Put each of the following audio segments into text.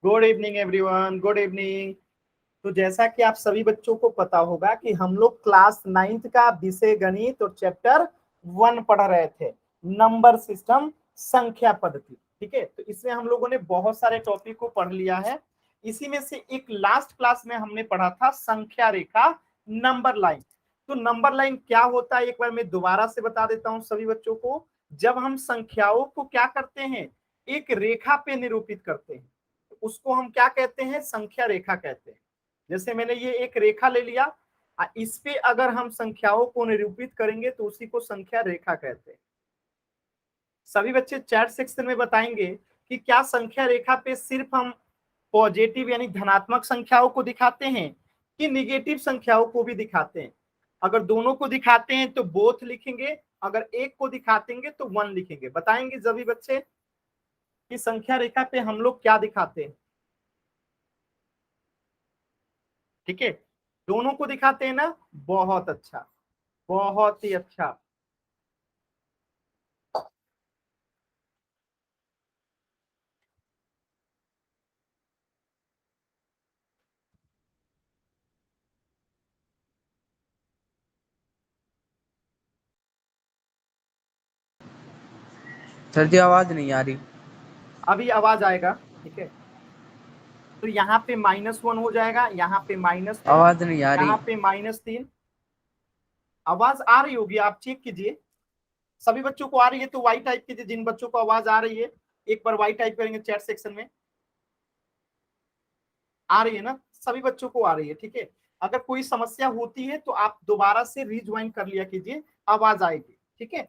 Good evening everyone, good evening. तो जैसा कि आप सभी बच्चों को पता होगा कि हम लोग क्लास 9th का विषय गणित और चैप्टर 1 पढ़ रहे थे, नंबर सिस्टम, संख्या पद्धति। ठीक है, तो इसमें हम लोगों ने बहुत सारे टॉपिक को पढ़ लिया है। इसी में से एक लास्ट क्लास में हमने पढ़ा था संख्या रेखा, नंबर लाइन। तो नंबर लाइन क्या होता है एक बार मैं दोबारा से बता देता हूं सभी बच्चों को। जब हम संख्याओं को क्या करते हैं, एक रेखा पे निरूपित करते हैं, तो उसको हम क्या कहते हैं, संख्या रेखा कहते हैं। जैसे मैंने ये एक रेखा ले लिया, इस पे अगर हम संख्याओं को निरूपित करेंगे तो उसी को संख्या रेखा कहते हैं। सभी बच्चे चैट सेक्शन में बताएंगे कि क्या संख्या रेखा पे सिर्फ हम पॉजिटिव यानी धनात्मक संख्याओं को दिखाते हैं कि निगेटिव संख्याओं को भी दिखाते हैं। अगर दोनों को दिखाते हैं तो बोथ लिखेंगे, अगर एक को दिखातेंगे तो वन लिखेंगे। बताएंगे सभी बच्चे कि संख्या रेखा पे हम लोग क्या दिखाते हैं। ठीक है, दोनों को दिखाते हैं ना, बहुत अच्छा, बहुत ही अच्छा। सर जी आवाज नहीं आ रही। अभी आवाज आएगा। ठीक है, तो यहाँ पे -1 हो जाएगा, यहाँ पे -2, आवाज नहीं आ रही। यहाँ पे -3। आवाज आ रही होगी, आप चेक कीजिए। सभी बच्चों को आ रही है तो वाई टाइप कीजिए, जिन बच्चों को आवाज आ रही है एक बार वाई टाइप करेंगे चैट सेक्शन में। आ रही है ना, सभी बच्चों को आ रही है। ठीक है, अगर कोई समस्या होती है तो आप दोबारा से रिज्वाइन कर लिया कीजिए, आवाज आएगी। ठीक है,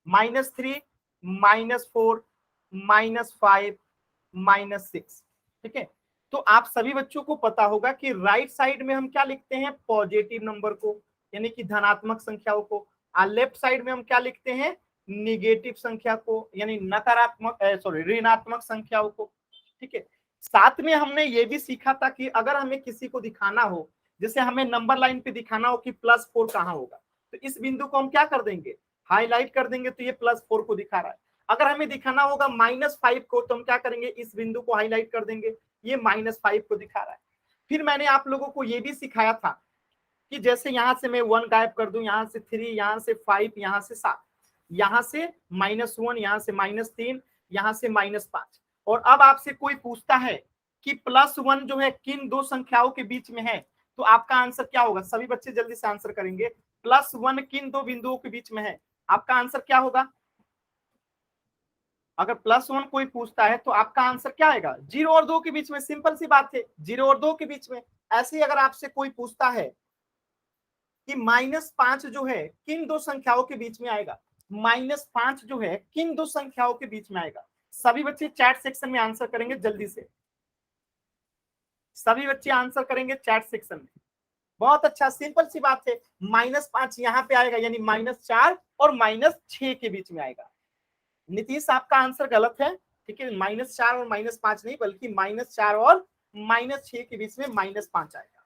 -3, -4, -5, -6। ठीक है, तो आप सभी बच्चों को पता होगा कि राइट साइड में हम क्या लिखते हैं, पॉजिटिव नंबर को यानी कि धनात्मक संख्याओं को, और लेफ्ट साइड में हम क्या लिखते हैं, निगेटिव संख्या को यानी नकारात्मक ऋणात्मक संख्याओं को। ठीक है, साथ में हमने ये भी सीखा था कि अगर हमें किसी को दिखाना हो, जैसे हमें नंबर लाइन पे दिखाना हो कि +4 कहाँ होगा, तो इस बिंदु को हम क्या कर देंगे, हाईलाइट कर देंगे, तो ये +4 को दिखा रहा है। अगर हमें दिखाना होगा -5 को, तो हम क्या करेंगे, इस बिंदु को हाईलाइट कर देंगे, ये -5 को दिखा रहा है। फिर मैंने आप लोगों को ये भी सिखाया था कि जैसे यहां से मैं 1 गायब कर दूं, यहां से 3, यहां से 5, यहां से 7, यहां से -1, यहां से -3, यहां से -5। और अब आपसे कोई पूछता है कि +1 जो है किन दो संख्याओं के बीच में है, तो आपका आंसर क्या होगा, सभी बच्चे जल्दी से आंसर करेंगे। +1 किन दो बिंदुओं के बीच में है, आपका आंसर क्या होगा। अगर +1 कोई पूछता है तो आपका आंसर क्या आएगा, 0 और 2 के बीच में। सिंपल सी बात है, 0 और 2 के बीच में। ऐसे ही अगर आपसे कोई पूछता है कि -5 जो है किन दो संख्याओं के बीच में आएगा, -5 जो है किन दो संख्याओं के बीच में आएगा, सभी बच्चे चैट सेक्शन में आंसर करेंगे जल्दी से। सभी बच्चे आंसर करेंगे चैट सेक्शन में। बहुत अच्छा, सिंपल सी बात है, -5 यहाँ पे आएगा यानी -4 और -6 के बीच में आएगा। नीतीश आपका आंसर गलत है। ठीक है, -4 और -5 नहीं, बल्कि -4 और -6 के बीच में -5 आएगा।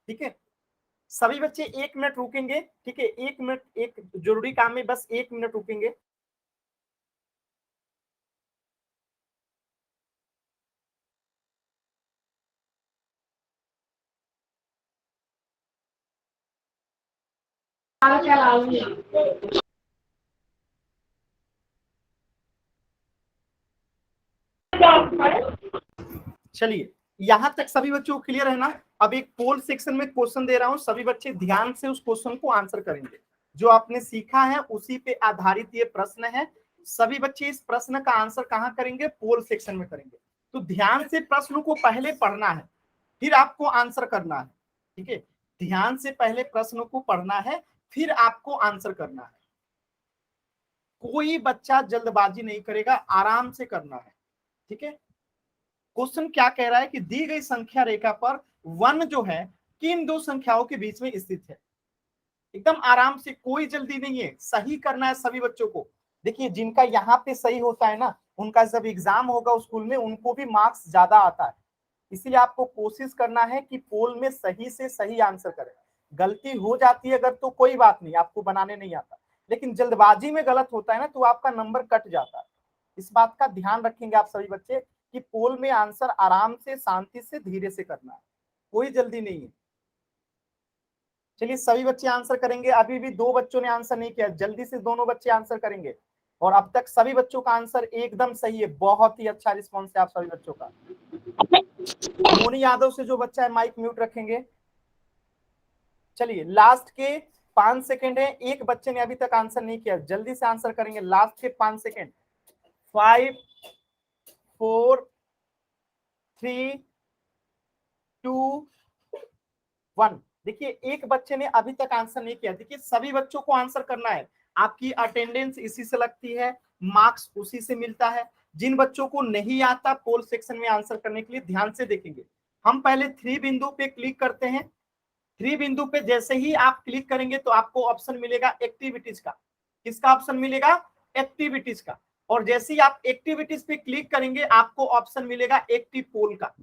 ठीक है, सभी बच्चे 1 मिनट रुकेंगे। ठीक है, 1 मिनट, एक जरूरी काम में बस 1 मिनट रुकेंगे। चलिए, यहां तक सभी बच्चों को क्लियर है ना। अब एक पोल सेक्शन में क्वेश्चन दे रहा हूं, सभी बच्चे ध्यान से उस क्वेश्चन को आंसर करेंगे। जो आपने सीखा है उसी पे आधारित ये प्रश्न है। सभी बच्चे इस प्रश्न का आंसर कहां करेंगे, पोल सेक्शन में करेंगे। तो ध्यान से प्रश्न को पहले पढ़ना है, फिर आपको आंसर करना है। ठीक है, ध्यान से पहले प्रश्न को पढ़ना है, फिर आपको आंसर करना है। कोई बच्चा जल्दबाजी नहीं करेगा, आराम से करना है। ठीक है, क्वेश्चन क्या कह रहा है कि दी गई संख्या रेखा पर 1 जो है किन दो संख्याओं के बीच में स्थित है। एकदम आराम से, कोई जल्दी नहीं है, सही करना है सभी बच्चों को। देखिए, जिनका यहाँ पे सही होता है ना, उनका जब एग्जाम होगा स्कूल में उनको भी मार्क्स ज्यादा आता है। इसलिए आपको कोशिश करना है कि पोल में सही से सही आंसर करें। गलती हो जाती है अगर तो कोई बात नहीं, आपको बनाने नहीं आता, लेकिन जल्दबाजी में गलत होता है ना तो आपका नंबर कट जाता है। इस बात का ध्यान रखेंगे आप सभी बच्चे कि पोल में आंसर आराम से, शांति से, धीरे से करना है, कोई जल्दी नहीं है। चलिए सभी बच्चे आंसर करेंगे। अभी भी 2 बच्चों ने आंसर नहीं किया, जल्दी से दोनों बच्चे आंसर करेंगे। और अब तक सभी बच्चों का आंसर एकदम सही है, बहुत ही अच्छा रिस्पॉन्स है आप सभी बच्चों का। मोनी यादव से जो बच्चा है माइक म्यूट रखेंगे। चलिए लास्ट के 5 सेकेंड है, एक बच्चे ने अभी तक आंसर नहीं किया, जल्दी से आंसर करेंगे। लास्ट के 5 सेकेंड। 5 4 3 2 1। देखिए एक बच्चे ने अभी तक आंसर नहीं किया। देखिए सभी बच्चों को आंसर करना है, आपकी अटेंडेंस इसी से लगती है, मार्क्स उसी से मिलता है। जिन बच्चों को नहीं आता पोल सेक्शन में आंसर करने के लिए ध्यान से देखेंगे। हम पहले 3 बिंदु पे क्लिक करते हैं। 3 बिंदु पे जैसे ही आप क्लिक करेंगे तो आपको ऑप्शन मिलेगा एक्टिविटीज का। किसका ऑप्शन मिलेगा? एक्टिविटीज का। और जैसे ही आप एक्टिविटीज पे क्लिक करेंगे आपको ऑप्शन मिलेगा एक्टिव पोल का।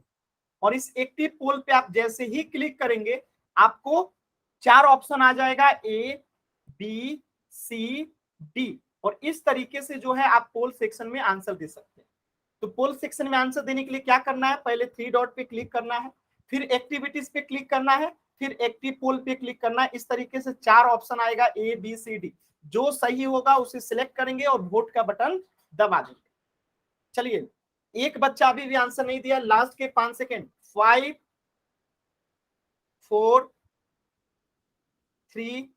और इस एक्टिव पोल पे आप जैसे ही क्लिक करेंगे आपको 4 ऑप्शन आ जाएगा, ए बी सी डी। और इस तरीके से जो है आप पोल सेक्शन में आंसर दे सकते हैं। तो पोल सेक्शन में आंसर देने के लिए क्या करना है? पहले 3 डॉट पे क्लिक करना है, फिर एक्टिविटीज पे क्लिक करना है, फिर एक्टिव पोल पे क्लिक करना है। इस तरीके से 4 ऑप्शन आएगा, ए बी सी डी। जो सही होगा उसे सिलेक्ट करेंगे और वोट का बटन दबा देंगे। चलिए एक बच्चा अभी भी आंसर नहीं दिया, लास्ट के 5 सेकेंड। 5 4 3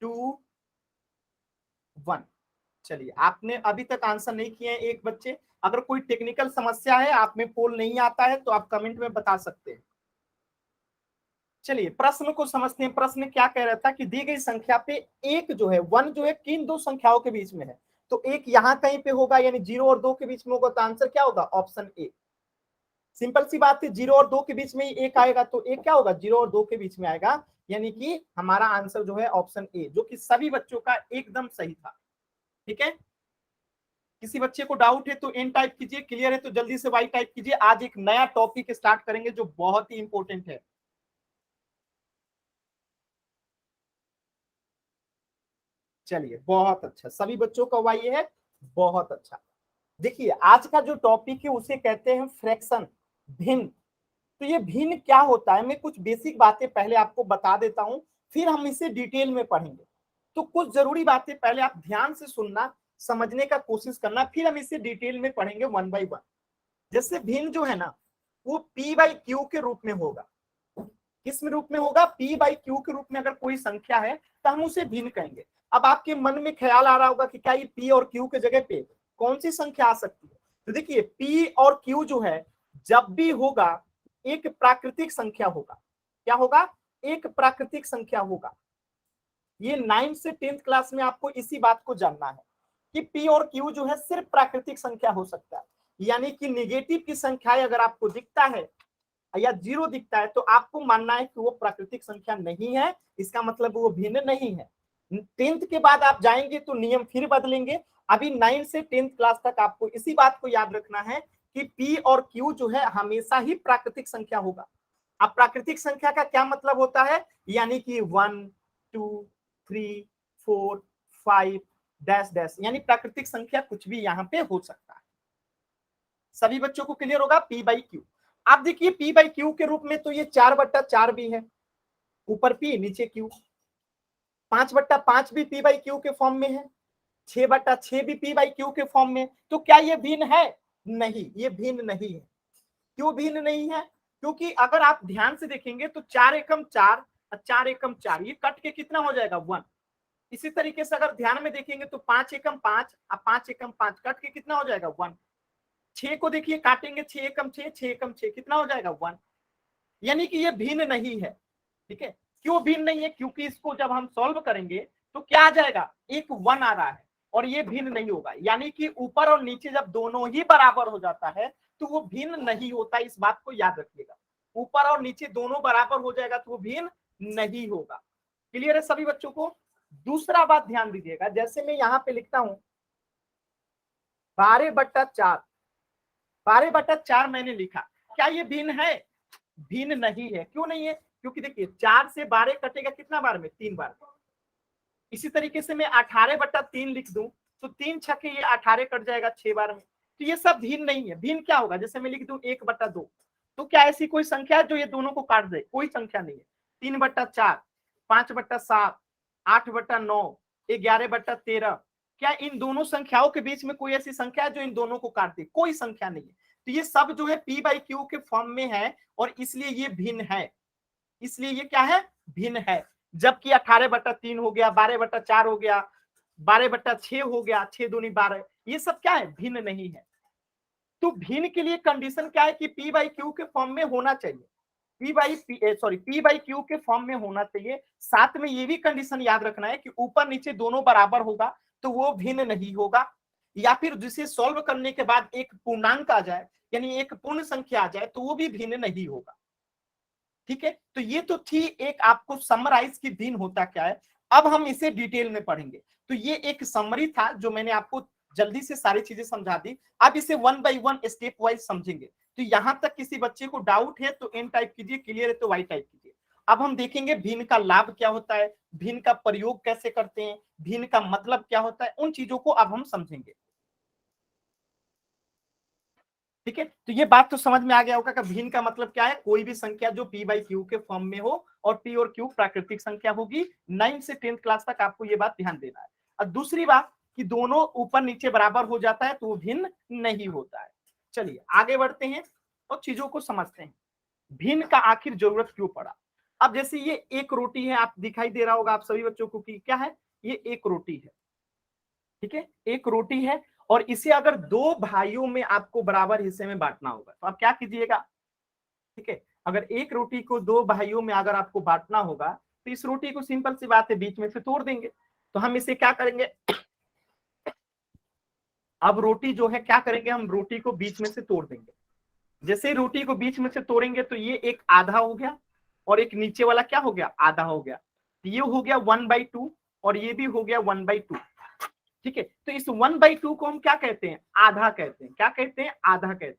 2 1। चलिए आपने अभी तक आंसर नहीं किए हैं एक बच्चे। अगर कोई टेक्निकल समस्या है, आप में पोल नहीं आता है, तो आप कमेंट में बता सकते हैं। चलिए प्रश्न को समझते हैं। प्रश्न क्या कह रहा था कि दी गई संख्या पे एक जो है 1 जो है किन 2 संख्याओं के बीच में है? तो एक यहां कहीं पे होगा, यानी 0 और 2 के बीच में होगा, तो आंसर क्या होगा? Option A. सिंपल सी बात है, 0 और 2 के बीच में ही एक आएगा, तो एक क्या होगा? 0 और 2 के बीच में आएगा, यानी कि हमारा आंसर जो है ऑप्शन ए, जो कि सभी बच्चों का एकदम सही था। ठीक है, किसी बच्चे को डाउट है तो एन टाइप कीजिए, क्लियर है तो जल्दी से वाई टाइप कीजिए। आज एक नया टॉपिक स्टार्ट करेंगे जो बहुत ही इंपॉर्टेंट है। चलिए बहुत अच्छा, सभी बच्चों का वाई है, बहुत अच्छा। देखिए आज का जो टॉपिक है उसे कहते हैं फ्रैक्शन, भिन्न। तो ये भिन्न क्या होता है, मैं कुछ बेसिक बातें पहले आपको बता देता हूं, फिर हम इसे डिटेल में पढ़ेंगे। तो कुछ जरूरी बातें पहले आप ध्यान से सुनना, समझने का कोशिश करना, फिर हम इसे डिटेल में पढ़ेंगे 1 बाय 1। जैसे भिन्न जो है ना, वो P बाई क्यू के रूप में होगा। किस में रूप में होगा? P बाई क्यू के रूप में अगर कोई संख्या है तो हम उसे भिन्न कहेंगे। अब आपके मन में ख्याल आ रहा होगा कि क्या ये P और Q के जगह पे कौन सी संख्या आ सकती है? तो देखिए P और Q जो है जब भी होगा एक प्राकृतिक संख्या होगा। क्या होगा? एक प्राकृतिक संख्या होगा। ये 9th से 10th क्लास में आपको इसी बात को जानना है कि P और Q जो है सिर्फ प्राकृतिक संख्या हो सकता है। यानी कि निगेटिव की संख्याएं अगर आपको दिखता है या 0 दिखता है तो आपको मानना है कि वो प्राकृतिक संख्या नहीं है, इसका मतलब वो भिन्न नहीं है। 10th के बाद आप जाएंगे तो नियम फिर बदलेंगे। अभी 9th से 10th क्लास तक आपको इसी बात को याद रखना है कि P और Q जो है हमेशा ही प्राकृतिक संख्या होगा। अब प्राकृतिक संख्या का क्या मतलब होता है? यानी कि 1 2 3 4 5 डैश डैश, यानी प्राकृतिक संख्या कुछ भी यहाँ पे हो सकता है। सभी बच्चों को क्लियर होगा? P by Q. आप देखिए P बाई क्यू के रूप में तो ये 4/4 भी है, ऊपर P नीचे Q। 5/5 भी P बाई क्यू के फॉर्म में है, 6/6 भी P बाई क्यू के फॉर्म में। तो क्या ये भिन्न है? नहीं, ये भिन्न नहीं है। क्यों भिन्न नहीं है? क्योंकि अगर आप ध्यान से देखेंगे तो 4 एकम 4 और 4 एकम 4, ये कट के कितना हो जाएगा? 1। इसी तरीके से अगर ध्यान में देखेंगे तो 5 एकम 5 और 5 एकम 5 कट के कितना हो जाएगा? 1। 6 को देखिए काटेंगे, 6 एकम 6 6 एकम 6 कितना हो जाएगा? 1। यानी कि ये भिन्न नहीं है। ठीक है, क्यों भिन्न नहीं है? क्योंकि इसको जब हम सॉल्व करेंगे तो क्या आ जाएगा? एक 1 आ रहा है और ये भिन्न नहीं होगा। यानी कि ऊपर और नीचे जब दोनों ही बराबर हो जाता है तो वो भिन्न नहीं होता, इस बात को याद रखिएगा। ऊपर और नीचे दोनों बराबर हो जाएगा तो वो भिन्न नहीं होगा। क्लियर है सभी बच्चों को? दूसरा बात ध्यान दीजिएगा, जैसे मैं यहाँ पे लिखता हूं 12/4, 12/4 मैंने लिखा, क्या ये भिन्न है? भिन्न नहीं है। क्यों नहीं है? क्योंकि देखिए 4 से 12 कटेगा कितना बार में? 3 बार। इसी तरीके से मैं 18/3 लिख दूं तो 3 छक्के ये 18 कट जाएगा 6 बार में। तो ये सब भिन्न नहीं है। भिन्न क्या होगा, जैसे मैं लिख दूं 1/2, तो क्या ऐसी कोई संख्या है जो ये दोनों को काट दे? कोई संख्या नहीं है। 3/4, 5/7, 8/9, 11/13, क्या इन दोनों संख्याओं के बीच में कोई ऐसी संख्या है जो इन दोनों को काट दे? कोई संख्या नहीं है। तो ये सब जो है पी बाई क्यू के फॉर्म में है और इसलिए ये भिन्न है। इसलिए ये क्या है? भिन्न है। जबकि 18/3 हो गया, 12/4 हो गया, 12/6 हो गया, 6 दूनी 12, ये सब क्या है? भिन्न नहीं है। तो भिन्न के लिए कंडीशन क्या है कि पी बाई क्यू के फॉर्म में होना चाहिए। पी बाई क्यू के फॉर्म में होना चाहिए। साथ में ये भी कंडीशन याद रखना है कि ऊपर नीचे दोनों बराबर होगा तो वो भिन्न नहीं होगा, या फिर जिसे सॉल्व करने के बाद एक पूर्णांक आ जाए यानी एक पूर्ण संख्या आ जाए तो वो भी भिन्न नहीं होगा। ठीक है, तो ये तो थी एक आपको समराइज की भिन्न होता क्या है। अब हम इसे डिटेल में पढ़ेंगे। तो ये एक समरी था जो मैंने आपको जल्दी से सारी चीजें समझा दी। अब इसे 1 बाई 1 स्टेप वाइज समझेंगे। तो यहां तक किसी बच्चे को डाउट है तो एन टाइप कीजिए, क्लियर है तो वाई टाइप कीजिए। अब हम देखेंगे भिन्न का लाभ क्या होता है, भिन्न का प्रयोग कैसे करते हैं, भिन्न का मतलब क्या होता है, उन चीजों को अब हम समझेंगे। ठीक है, तो ये बात तो समझ में आ गया होगा कि भिन्न का मतलब क्या है? कोई भी संख्या जो पी बाई क्यू के फॉर्म में हो और पी और क्यू प्राकृतिक संख्या होगी। 9 से 10th क्लास तक आपको ये बात ध्यान देना है। और दूसरी बात कि दोनों ऊपर नीचे बराबर हो जाता है तो वो भिन्न नहीं होता है। चलिए आगे बढ़ते हैं और चीजों को समझते हैं। भिन्न का आखिर जरूरत क्यों पड़ा? अब जैसे ये एक रोटी है, आप दिखाई दे रहा होगा आप सभी बच्चों को कि क्या है, ये एक रोटी है। ठीक है, एक रोटी है और इसे अगर दो भाइयों में आपको बराबर हिस्से में बांटना होगा तो आप क्या कीजिएगा? ठीक है, अगर एक रोटी को दो भाइयों में अगर आपको बांटना होगा तो इस रोटी को सिंपल सी बात है बीच में से तोड़ देंगे। तो हम इसे क्या करेंगे, अब रोटी जो है क्या करेंगे, हम रोटी को बीच में से तोड़ देंगे। जैसे रोटी को बीच में से तोड़ेंगे तो ये एक आधा हो गया और एक नीचे वाला क्या हो गया, आधा हो गया। ये हो गया 1/2 और ये भी हो गया 1/2। ठीक है, तो इस 1/2 को हम क्या कहते हैं, आधा कहते हैं। क्या कहते हैं, आधा कहते हैं।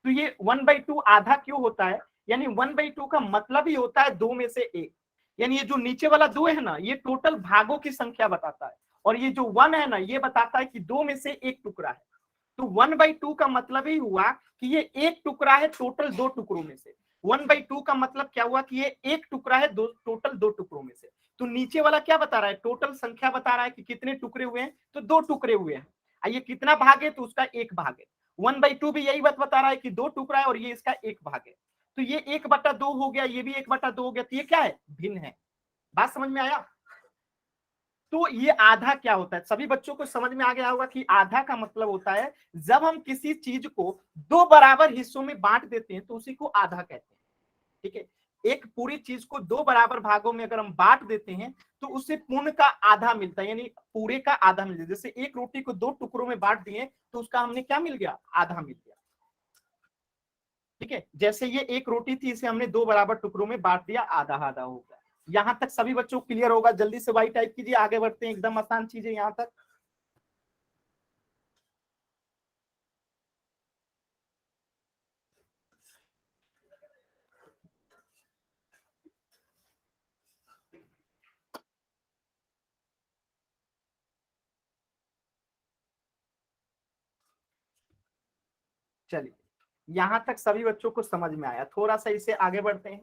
तो ये 1/2 आधा क्यों होता है, यानी 1/2 का मतलब ही होता है 2 में से 1। यानी ये जो नीचे वाला 2 है ना, ये टोटल भागों की संख्या बताता है और ये जो 1 है ना, ये बताता है कि 2 में से एक टुकड़ा है। तो 1/2 का मतलब ही हुआ कि ये एक टुकड़ा है टोटल 2 टुकड़ों में से। 1/2 का मतलब क्या हुआ कि ये एक टुकड़ा है टोटल 2 टुकड़ों में से। तो नीचे वाला क्या बता रहा है, टोटल संख्या बता रहा है कि कितने टुकड़े हुए हैं, तो 2 टुकड़े हुए हैं। ये कितना भाग है, तो उसका एक भाग है। 1/2 भी यही बात बता रहा है कि 2 टुकड़ा है और ये इसका एक भाग है। तो ये 1/2 हो गया, ये भी 1/2 हो गया, तो ये क्या है, भिन्न है। बात समझ में आया? तो ये आधा क्या होता है, सभी बच्चों को समझ में आ गया होगा कि आधा का मतलब होता है जब हम किसी चीज को दो बराबर हिस्सों में बांट देते हैं तो उसी को आधा कहते हैं। ठीक है, एक पूरी चीज को दो बराबर भागों में अगर हम बांट देते हैं तो उससे पूर्ण का आधा मिलता है, यानी पूरे का आधा मिलता है। जैसे एक रोटी को दो टुकड़ों में बांट दिए तो उसका हमने क्या मिल गया, आधा मिल गया। ठीक है, जैसे ये एक रोटी थी, इसे हमने दो बराबर टुकड़ों में बांट दिया, आधा आधा हो गया। यहां तक सभी बच्चों को क्लियर होगा? जल्दी से वाई टाइप कीजिए, आगे बढ़ते हैं, एकदम आसान चीज है यहां तक। चलिए यहां तक सभी बच्चों को समझ में आया, थोड़ा सा इसे आगे बढ़ते हैं।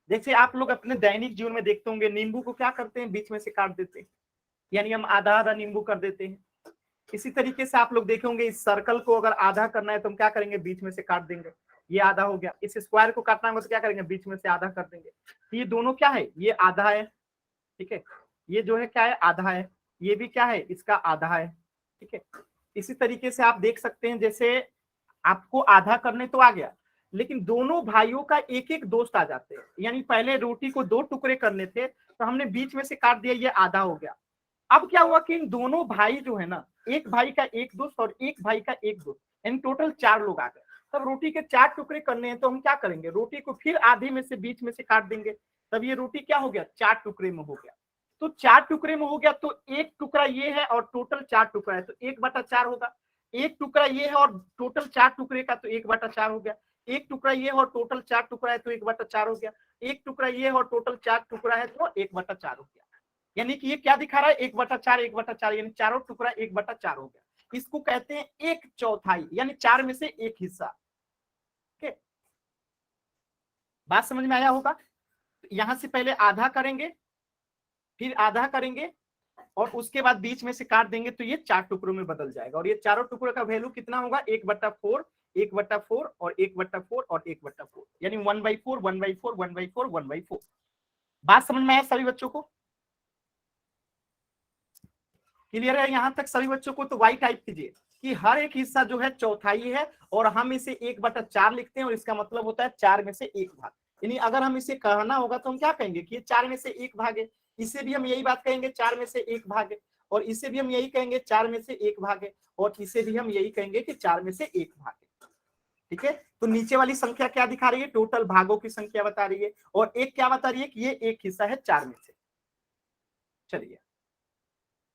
जैसे आप लोग अपने दैनिक जीवन में देखते होंगे, नींबू को क्या करते हैं, बीच में से काट देते हैं, यानी हम आधा आधा नींबू कर देते हैं। इसी तरीके से आप लोग देखे होंगे, इस सर्कल को अगर आधा करना है तो हम क्या करेंगे, बीच में से काट देंगे, ये आधा हो गया। इस स्क्वायर को काटना होगा तो क्या करेंगे, बीच में से आधा कर देंगे। तो ये दोनों क्या है, ये आधा है। ठीक है, ये जो है क्या है, आधा है। ये भी क्या है, इसका आधा है। ठीक है, इसी तरीके से आप देख सकते हैं, जैसे आपको आधा करने तो आ गया, लेकिन दोनों भाइयों का एक एक दोस्त आ जाते हैं। यानी पहले रोटी को दो टुकड़े करने थे तो हमने बीच में से काट दिया, ये आधा हो गया। अब क्या हुआ कि इन दोनों भाई जो है ना, एक भाई का एक दोस्त और एक भाई का एक दोस्त, यानी टोटल 4 लोग आ गए। तब रोटी के 4 टुकड़े करने हैं तो हम क्या करेंगे, रोटी को फिर आधे में से बीच में से काट देंगे। तब ये रोटी क्या हो गया, 4 टुकड़े में हो गया। तो 4 टुकड़े में हो गया तो एक टुकड़ा ये है और टोटल 4 टुकड़ा है तो 1/4 होगा। एक टुकड़ा ये है और टोटल 4 टुकड़े का तो 1/4 हो गया। एक टुकड़ा ये है और टोटल 4 टुकड़ा है तो 1/4 हो गया। एक टुकड़ा ये है और टोटल 4 टुकड़ा है तो 1/4 हो गया। यानी कि ये क्या दिखा रहा है, 1/4 1/4, यानी चारों टुकड़ा 1/4 हो गया। इसको कहते हैं 1/4, यानी 4 में से 1 हिस्सा। ठीक है, बात समझ में आया होगा। यहां से पहले आधा करेंगे, फिर आधा करेंगे, और उसके बाद बीच में से काट देंगे तो ये 4 टुकड़ों में बदल जाएगा। और ये चारों टुकड़ों का वैल्यू कितना होगा, 1/4 1/4 और 1/4 और 1/4, यानी 1/4 1/4 1/4 1/4। बात समझ में आया सभी बच्चों को, क्लियर है यहां तक सभी बच्चों को। तो वाई टाइप कीजिए कि हर एक हिस्सा जो है चौथाई है, और हम इसे 1/4 लिखते हैं, और इसका मतलब होता है 4 में से 1 भाग। यानी अगर हम इसे कहना होगा तो हम क्या कहेंगे कि ये 4 में से 1 भाग है। इसे भी हम यही बात कहेंगे 4 में से 1 भाग है, और इसे भी हम यही कहेंगे 4 में से 1 भाग है, और इसे भी हम यही कहेंगे कि 4 में से 1 भाग है। ठीक है, तो नीचे वाली संख्या क्या दिखा रही है, टोटल भागों की संख्या बता रही है, और एक क्या बता रही है कि ये एक हिस्सा है 4 में से। चलिए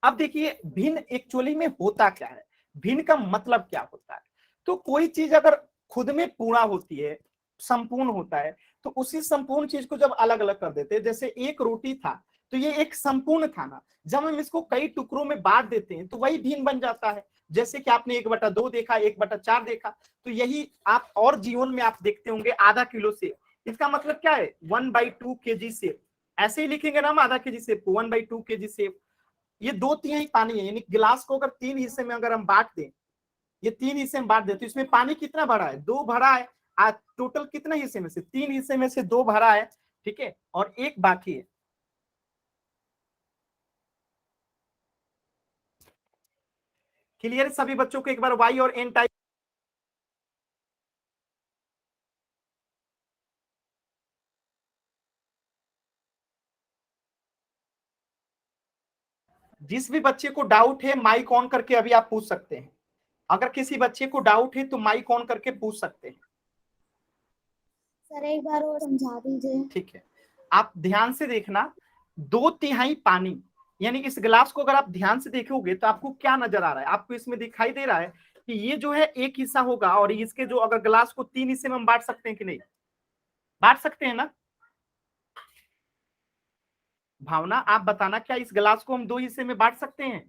अब देखिए भिन्न एक्चुअली में होता क्या है, भिन्न का मतलब क्या होता है। तो कोई चीज अगर खुद में पूर्ण होती है, संपूर्ण होता है, तो उसी संपूर्ण चीज को जब अलग अलग कर देते हैं, जैसे एक रोटी था तो ये एक संपूर्ण था ना, जब हम इसको कई टुकड़ों में बांट देते हैं तो वही भिन्न बन जाता है। जैसे कि आपने 1/2 देखा, 1/4 देखा, तो यही आप और जीवन में आप देखते होंगे आधा किलो सेब, इसका मतलब क्या है 1/2 kg सेब। ऐसे ही लिखेंगे ना हम आधा केजी सेब को 1/2 kg सेब। ये 2/3 पानी है, यानी गिलास को अगर 3 हिस्से में अगर हम बांट दें, ये 3 हिस्से में बांट दें तो इसमें पानी कितना भरा है, 2 भरा है। आज टोटल कितने हिस्से में से, 3 हिस्से में से 2 भरा है, ठीक है, और 1 बाकी है। क्लियर सभी बच्चों को, एक बार वाई और एन टाइप। जिस भी बच्चे को डाउट है माइक ऑन करके अभी आप पूछ सकते हैं। अगर किसी बच्चे को डाउट है तो माइक ऑन करके पूछ सकते हैं। सर एक बार और समझा दीजिए। ठीक है, आप ध्यान से देखना, 2/3 पानी, यानी इस गिलास को अगर आप ध्यान से देखोगे तो आपको क्या नजर आ रहा है, आपको इसमें दिखाई दे रहा है कि ये जो है एक हिस्सा होगा, और इसके जो अगर गिलास को 3 हिस्से में हम बांट सकते हैं कि नहीं, बांट सकते हैं ना। भावना आप बताना, क्या इस गिलास को हम 2 हिस्से में बांट सकते हैं।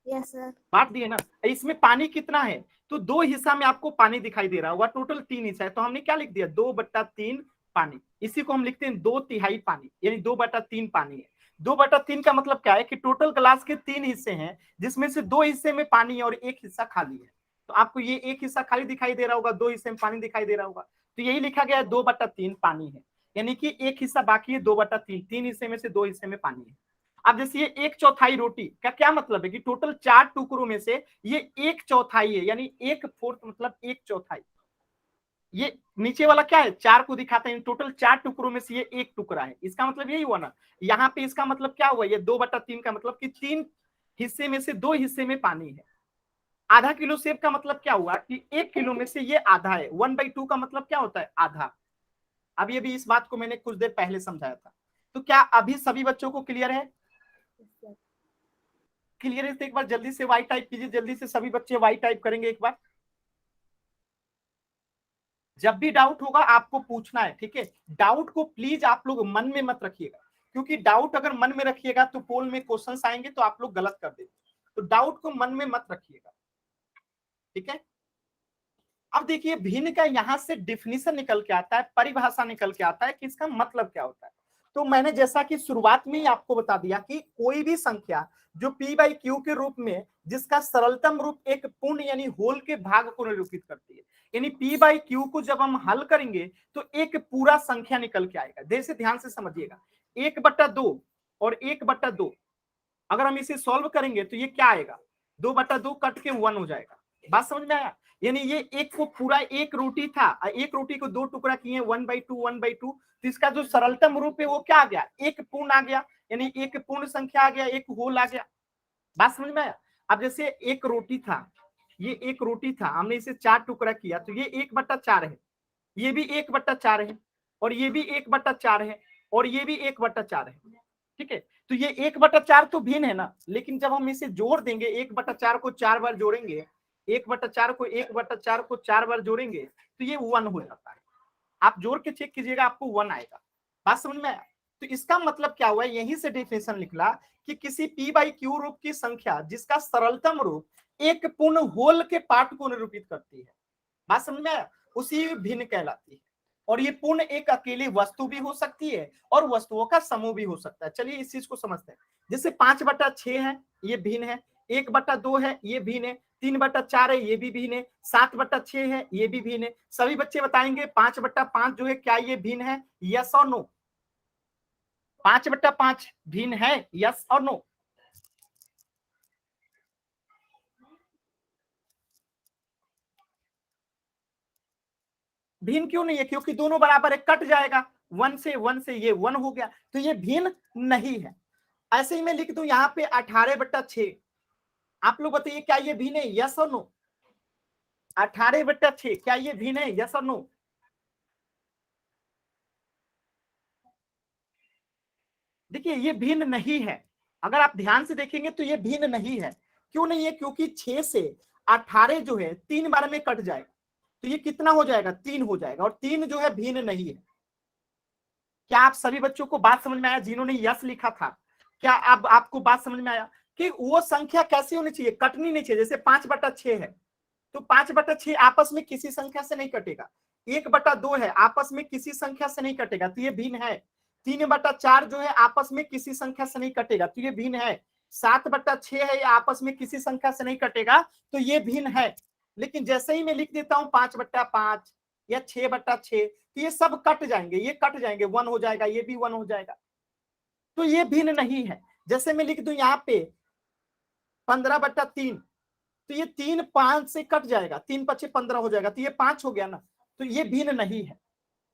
Yes sir. बांट दिए ना। इसमें पानी कितना है, तो 2 हिस्सा में आपको पानी दिखाई दे रहा होगा, टोटल 3 हिस्सा है, तो हमने क्या लिख दिया 2/3 पानी। इसी को हम लिखते हैं 2/3 पानी, यानी 2/3 पानी है। 2/3 का मतलब क्या है कि टोटल ग्लास के 3 हिस्से हैं, जिसमें से 2 हिस्से में पानी है और 1 हिस्सा खाली है। तो आपको ये 1 हिस्सा खाली दिखाई दे रहा होगा, 2 हिस्से में पानी दिखाई दे रहा होगा, तो यही लिखा गया है 2/3 पानी है, यानी कि 1 हिस्सा बाकी है 2/3, 3 हिस्से में से 2 हिस्से में पानी है। अब जैसे ये 1/4 रोटी का क्या मतलब है कि टोटल 4 टुकड़ों में से ये 1/4 है, यानी 1/4 मतलब 1/4। ये नीचे वाला क्या है, 4 को दिखाता है, टोटल 4 टुकड़ों में से ये 1 टुकड़ा है, इसका मतलब यही हुआ ना। यहाँ पे इसका मतलब क्या हुआ, ये 2/3 का मतलब कि 3 हिस्से में से 2 हिस्से में पानी है। आधा किलो सेब का मतलब क्या हुआ कि 1 किलो में से ये आधा है। 1/2 का मतलब क्या होता है, आधा। अब ये भी इस बात को मैंने कुछ देर पहले समझाया था। तो क्या अभी सभी बच्चों को क्लियर है, क्लियर है। तो एक बार जल्दी से वाई टाइप कीजिए, जल्दी से सभी बच्चे वाई टाइप करेंगे एक बार। जब भी डाउट होगा आपको पूछना है, ठीक है। डाउट को प्लीज आप लोग मन में मत रखिएगा, क्योंकि डाउट अगर मन में रखिएगा तो पोल में क्वेश्चंस आएंगे तो आप लोग गलत कर देंगे। तो डाउट को मन में मत रखिएगा, ठीक है। अब देखिए भिन्न का यहां से डिफिनीशन निकल के आता है, परिभाषा निकल के आता है कि इसका मतलब क्या होता है। तो मैंने जैसा कि शुरुआत में ही आपको बता दिया कि कोई भी संख्या जो p/q के रूप में, जिसका सरलतम रूप एक पूर्ण यानी होल के भाग को निरूपित करती है, यानी p/q को जब हम हल करेंगे तो एक पूरा संख्या निकल के आएगा। जैसे ध्यान से समझिएगा, 1/2 और 1/2, अगर हम इसे सॉल्व करेंगे तो ये क्या आएगा, 2/2 कट के 1 हो जाएगा। बात समझ में आया। यानी ये एक को पूरा एक रोटी था, एक रोटी को 2 टुकड़ा किए 1/2 1/2, तो इसका जो सरलतम रूप है वो क्या आ गया, एक पूर्ण आ गया, यानी एक पूर्ण संख्या आ गया, एक होल आ गया। बात समझ में आया। अब जैसे एक रोटी था, ये एक रोटी था, हमने इसे 4 टुकड़ा किया तो ये 1/4 है, ये भी 1/4 है, और ये भी 1/4 है, और ये भी 1/4 है, ठीक है। तो ये 1/4 तो भिन्न है ना, लेकिन जब हम इसे जोड़ देंगे 1/4 को 4 बार जोड़ेंगे, 1/4 को 1/4 को 4 बार जोड़ेंगे तो ये 1 हो जाता है। आप जोड़ के चेक कीजिएगा आपको 1 आएगा। बात समझ में आया। तो इसका मतलब क्या हुआ, यहीं से डेफिनेशन निकला कि किसी p बाई क्यू रूप की संख्या जिसका सरलतम रूप एक पूर्ण होल के पार्ट को निरूपित करती है, बात समझ में आया, उसी भिन्न कहलाती है। और ये पूर्ण एक अकेली वस्तु भी हो सकती है और वस्तुओं का समूह भी हो सकता है। चलिए इस चीज को समझते हैं। जैसे 5/6 है, ये भिन्न है। 1/2 है, ये भिन्न है। 3/4 है, ये भी भिन्न है। 7/6 है, ये भी भिन्न है। सभी बच्चे बताएंगे 5/5 जो है क्या ये भिन्न है, यस और नो? 5/5 भिन्न है, यस और नो? भिन्न क्यों नहीं है? क्योंकि दोनों बराबर है, कट जाएगा। 1 से ये 1 हो गया, तो ये भिन्न नहीं है। ऐसे ही मैं लिख दूं यहाँ पे 18/6, आप लोग बताइए क्या ये भिन्न है, यस और नो? 18/6 क्या ये भिन्न है, यस और नो? देखिए ये भिन्न नहीं है, अगर आप ध्यान से देखेंगे तो ये भिन्न नहीं है। क्यों नहीं है? क्योंकि 6 से 18 जो है 3 बार में कट जाएगा, तो ये कितना हो जाएगा, 3 हो जाएगा। और 3 जो है भिन्न नहीं है। क्या आप सभी बच्चों को बात समझ में आया जिन्होंने यस लिखा था? क्या अब आपको बात समझ में आया कि वो संख्या कैसी होनी चाहिए, कटनी नहीं चाहिए? जैसे 5/6 है, तो 5/6 आपस में किसी संख्या से नहीं कटेगा। 1/2 है, आपस में किसी संख्या से नहीं कटेगा, तो ये भिन्न है। 3/4 जो है आपस में किसी संख्या से नहीं कटेगा, तो ये भिन्न है। 7/6 है, ये आपस में किसी संख्या से नहीं कटेगा, तो ये भिन्न है। लेकिन जैसे ही मैं लिख देता हूं 5/5 या 6/6, तो ये सब कट जाएंगे, ये कट जाएंगे, 1 हो जाएगा, ये भी 1 हो जाएगा, तो ये भिन्न नहीं है। जैसे मैं लिख दूं यहाँ पे 15/3, तो ये 3 5 से कट जाएगा, 3×5 15 हो जाएगा, तो ये 5 हो गया ना, तो ये भिन्न नहीं है।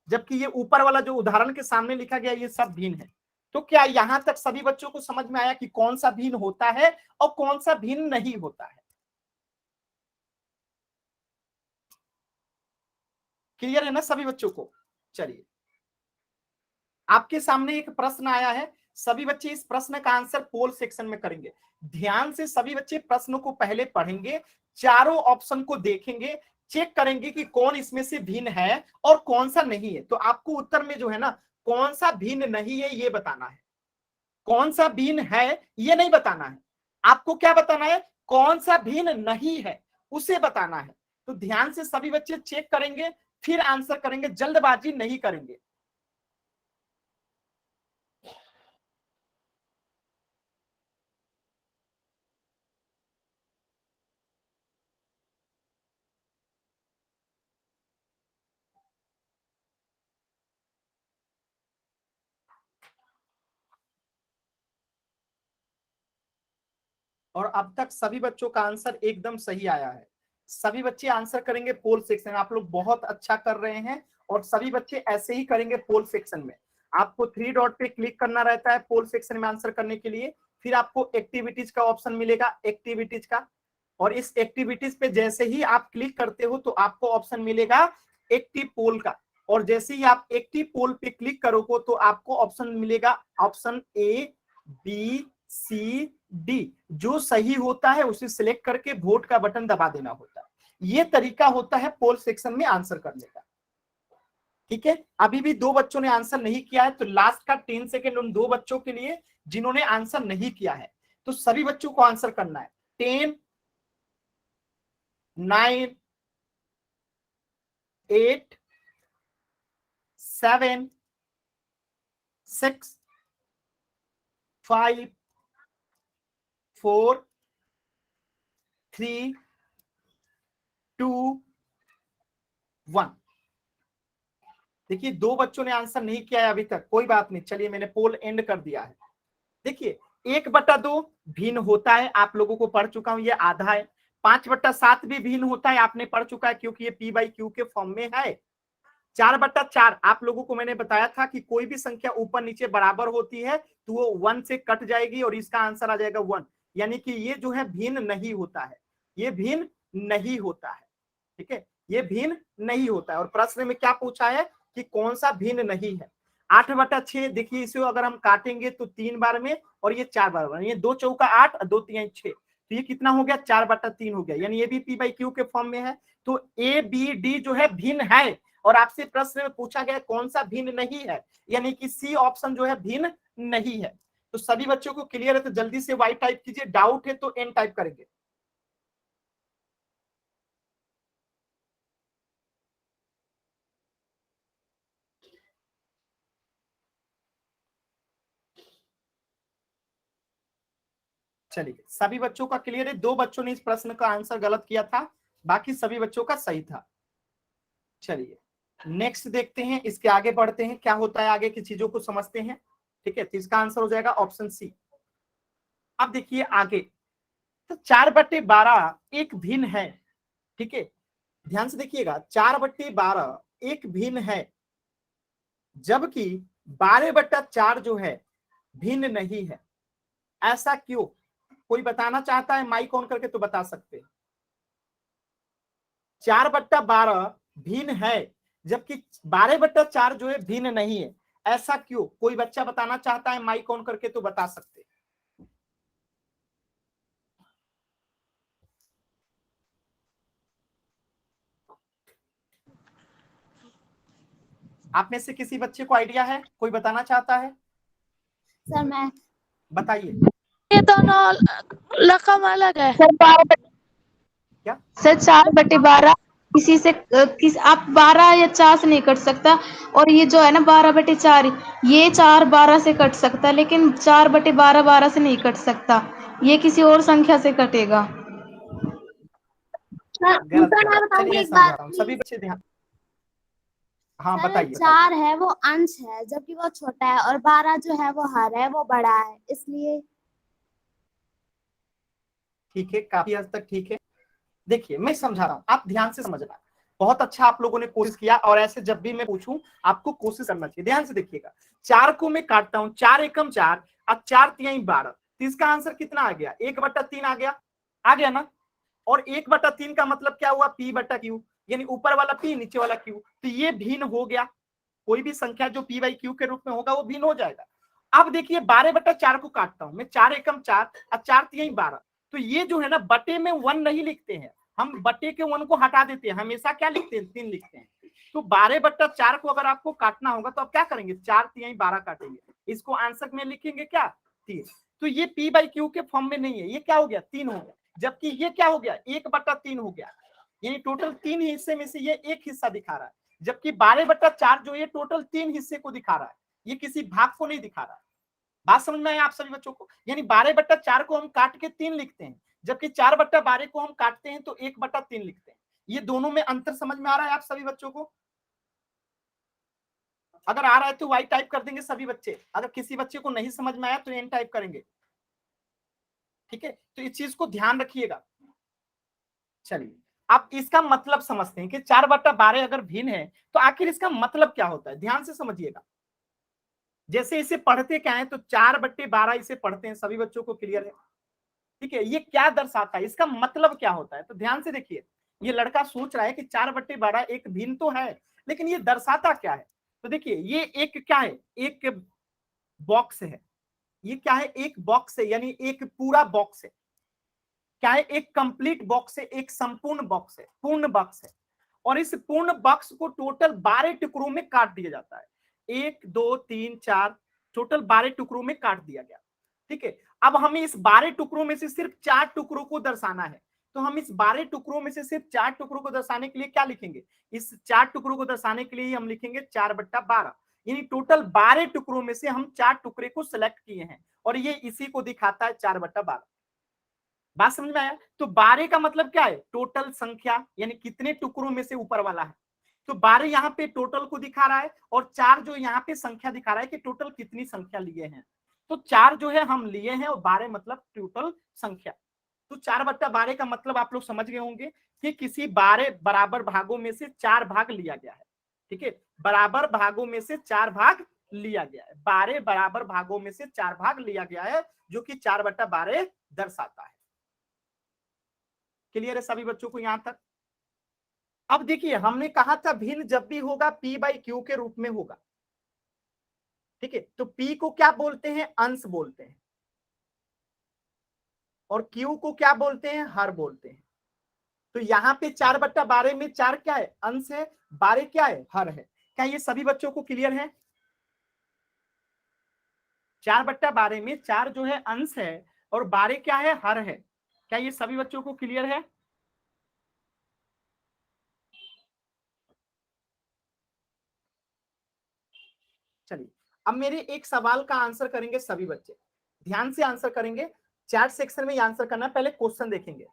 जबकि ये ऊपर वाला जो उदाहरण के सामने लिखा गया ये सब भिन्न है। तो क्या यहां तक सभी बच्चों को समझ में आया कि कौन सा भिन्न होता है और कौन सा भिन्न नहीं होता है? क्लियर है ना सभी बच्चों को? चलिए आपके सामने एक प्रश्न आया है, सभी बच्चे इस प्रश्न का आंसर पोल सेक्शन में करेंगे। ध्यान से सभी बच्चे प्रश्न को पहले पढ़ेंगे, चारों ऑप्शन को देखेंगे, चेक करेंगे कि कौन इसमें से भिन्न है और कौन सा नहीं है। तो आपको उत्तर में जो है ना कौन सा भिन्न नहीं है ये बताना है, कौन सा भिन्न है ये नहीं बताना है। आपको क्या बताना है, कौन सा भिन्न नहीं है उसे बताना है। तो ध्यान से सभी बच्चे चेक करेंगे, फिर आंसर करेंगे, जल्दबाजी नहीं करेंगे। और अब तक सभी बच्चों का आंसर एकदम सही आया है। सभी बच्चे आंसर करेंगे पोल सेक्शन। आप लोग बहुत अच्छा कर रहे हैं और सभी बच्चे ऐसे ही करेंगे पोल सेक्शन में। आपको 3 डॉट पे क्लिक करना रहता है पोल सेक्शन में आंसर करने के लिए, फिर आपको एक्टिविटीज का ऑप्शन मिलेगा, एक्टिविटीज का। और इस एक्टिविटीज पे जैसे ही आप क्लिक करते हो तो आपको ऑप्शन मिलेगा एक्टिव पोल का। और जैसे ही आप एक्टिव पोल पे क्लिक करोगे तो आपको ऑप्शन मिलेगा option A B C D। जो सही होता है उसे सिलेक्ट करके वोट का बटन दबा देना होता है। ये तरीका होता है पोल सेक्शन में आंसर करने का। ठीक है, अभी भी 2 बच्चों ने आंसर नहीं किया है, तो लास्ट का 10 सेकेंड उन 2 बच्चों के लिए जिन्होंने आंसर नहीं किया है। तो सभी बच्चों को आंसर करना है। 10 9 8 7 6 5 4 3 2 1। देखिए 2 बच्चों ने आंसर नहीं किया है अभी तक, कोई बात नहीं, चलिए मैंने पोल एंड कर दिया है। देखिए 1/2 भिन्न होता है, आप लोगों को पढ़ चुका हूं, ये आधा है। 5/7 भी भिन्न होता है, आपने पढ़ चुका है क्योंकि ये p/q के फॉर्म में है। 4/4 आप लोगों को मैंने बताया था कि कोई भी संख्या ऊपर नीचे बराबर होती है तो वो 1 से कट जाएगी और इसका आंसर आ जाएगा 1। यानी कि ये जो है भिन्न नहीं होता है, ये भिन्न नहीं होता है। ठीक है, ये भिन्न नहीं होता है। और प्रश्न में क्या पूछा है कि कौन सा भिन्न नहीं है। 8/6 देखिए, इसे अगर हम काटेंगे तो 3 बार में और ये 4 बार, ये 2 चौका 8 और 2 3 6, तो ये कितना हो गया, 4/3 हो गया। यानी ये भी p/q के फॉर्म में है। तो A B D जो है भिन्न है, और आपसे प्रश्न में पूछा गया कौन सा भिन्न नहीं है, यानी कि सी ऑप्शन जो है भिन्न नहीं है। तो सभी बच्चों को क्लियर है तो जल्दी से वाई टाइप कीजिए, डाउट है तो एन टाइप करेंगे। चलिए सभी बच्चों का क्लियर है, 2 बच्चों ने इस प्रश्न का आंसर गलत किया था, बाकी सभी बच्चों का सही था। चलिए नेक्स्ट देखते हैं, इसके आगे बढ़ते हैं, क्या होता है आगे की चीजों को समझते हैं। ठीक है, तो इसका आंसर हो जाएगा ऑप्शन सी। अब देखिए आगे, तो 4/12 एक भिन्न है। ठीक है, ध्यान से देखिएगा, 4/12 एक भिन्न है, जबकि 12/4 जो है भिन्न नहीं है। ऐसा क्यों? कोई बताना चाहता है माइक ऑन करके तो बता सकते हैं। 4/12 भिन्न है, जबकि 12/4 जो है भिन्न नहीं है। ऐसा क्यों? कोई बच्चा बताना चाहता है माइक ऑन करके तो बता सकते हैं। आप में से किसी बच्चे को आइडिया है, कोई बताना चाहता है? सर मैं बताइए। ये दोनों रकम अलग है। सर क्या? सर 4/12 किसी से आप 12 या 4 से नहीं कट सकता, और ये जो है ना 12/4 ये 4/12 से कट सकता है, लेकिन 4/12 12 से नहीं कट सकता, ये किसी और संख्या से कटेगा। गलत जवाब। चलिए मैं समझा रहा हूँ, सभी बच्चे ध्यान। हाँ सर बताइए। 4 है वो अंश है, जबकि वो छोटा है, और 12 जो है वो हर है, वो बड़ा है, इसलिए। ठीक है, काफी हद तक ठीक है। देखिए मैं समझा रहा हूँ, आप ध्यान से समझना। बहुत अच्छा आप लोगों ने कोशिश किया, और ऐसे जब भी मैं पूछूं आपको कोशिश करना चाहिए। ध्यान से देखिएगा, 4 को मैं काटता हूं, 4 एकम 4 और 4 तिहाई 12, तो इसका आंसर कितना आ गया? 1/3 आ गया ना। और 1/3 का मतलब क्या हुआ? P/Q, यानी ऊपर वाला P नीचे वाला Q, तो ये भिन्न हो गया। कोई भी संख्या जो P/Q के रूप में होगा वो भिन्न हो जाएगा। अब देखिए 12/4 को काटता हूं मैं, 4 एकम 4 और 4 तिहाई 12, तो ये जो है ना बटे में 1 नहीं लिखते हैं हम, बटे के 1 को हटा देते हैं, हमेशा क्या लिखते हैं? 3 लिखते हैं। तो 12/4 को अगर आपको काटना होगा तो आप क्या करेंगे? 4 तिहाई 12 काटेंगे, इसको आंसर में लिखेंगे क्या? 3। तो ये P/Q के फॉर्म में नहीं है, ये क्या हो गया? 3 हो गया। जबकि ये क्या हो गया? 1/3 हो गया, यानी टोटल 3 हिस्से में से ये एक हिस्सा दिखा रहा है। जबकि 12/4 जो ये टोटल 3 हिस्से को दिखा रहा है, ये किसी भाग को नहीं दिखा रहा है। बात समझ में आया आप सभी बच्चों को? यानी 12/4 को हम काट के 3 लिखते हैं, जबकि 4/12 को हम काटते हैं तो 1/3 लिखते हैं। ये दोनों में अंतर समझ में आ रहा है आप सभी बच्चों को? अगर आ रहा है तो वाई टाइप कर देंगे सभी बच्चे, अगर किसी बच्चे को नहीं समझ में आया तो एन टाइप करेंगे। ठीक है, तो इस चीज को ध्यान रखिएगा। चलिए आप इसका मतलब समझते हैं कि 4/12 अगर भिन्न है तो आखिर इसका मतलब क्या होता है। ध्यान से समझिएगा। जैसे इसे पढ़ते क्या है, तो 4/12 इसे पढ़ते हैं, सभी बच्चों को क्लियर है? ठीक है, ये क्या दर्शाता है, इसका मतलब क्या होता है? तो ध्यान से देखिए, ये लड़का सोच रहा है कि 4/12 एक भिन्न तो है, लेकिन ये दर्शाता क्या है? तो देखिए ये एक क्या है? एक बॉक्स है। ये क्या है? एक बॉक्स है, यानी एक पूरा बॉक्स है। क्या है? एक कंप्लीट बॉक्स है, एक संपूर्ण बॉक्स है, पूर्ण बॉक्स है। और इस पूर्ण बॉक्स को टोटल 12 टुकड़ों में काट दिया जाता है। 1 2 3 4, टोटल 12 टुकड़ों में काट दिया गया। ठीक है, अब हमें इस 12 टुकड़ों में से सिर्फ 4 टुकड़ों को दर्शाना है। तो हम इस 12 टुकड़ों में से सिर्फ 4 टुकड़ों को दर्शाने के लिए क्या लिखेंगे? इस 4 टुकड़ों को दर्शाने के लिए हम लिखेंगे 4/12, यानी टोटल 12 टुकड़ों में से हम 4 टुकड़े को सिलेक्ट किए हैं, और ये इसी को दिखाता है 4/12। बात समझ में आया? तो 12 का मतलब क्या है? टोटल संख्या, यानी कितने टुकड़ों में से ऊपर वाला है। तो 12 यहाँ पे टोटल को दिखा रहा है, और 4 जो यहाँ पे संख्या दिखा रहा है कि टोटल कितनी संख्या लिए हैं। तो 4 जो है हम लिए हैं, और 12 मतलब टोटल संख्या। तो 4/12 का मतलब आप लोग समझ गए होंगे कि किसी 12 बराबर भागों में से 4 भाग लिया गया है। ठीक है, बराबर भागों में से 4 भाग लिया गया है, 12 बराबर भागों में से 4 भाग लिया गया है, जो कि 4/12 दर्शाता है। क्लियर है सभी बच्चों को यहां तक? अब देखिए हमने कहा था भिन्न जब भी होगा P/Q के रूप में होगा। ठीक है, तो P को क्या बोलते हैं? अंश बोलते हैं, और Q को क्या बोलते हैं? हर बोलते हैं। तो यहाँ पे 4/12 में 4 क्या है, अंश है, 12 क्या है, हर है। क्या ये सभी बच्चों को क्लियर है? 4/12 में 4 जो है अंश है और 12 क्या है, हर है। क्या ये सभी बच्चों को क्लियर है? चलिए अब मेरे एक सवाल का आंसर करेंगे सभी बच्चे, ध्यान से आंसर करेंगे। चैट सेक्शन में आंसर करना, पहले क्वेश्चन देखेंगे।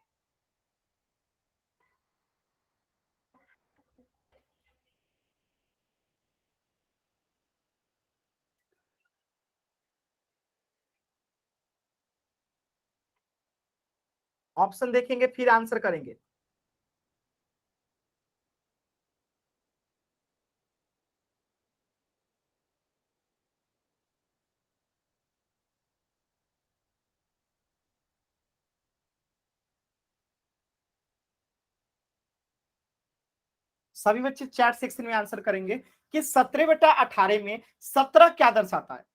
ऑप्शन देखेंगे फिर आंसर करेंगे। सभी बच्चे चैट सेक्शन में आंसर करेंगे कि 17/18 में 17 क्या दर्शाता है।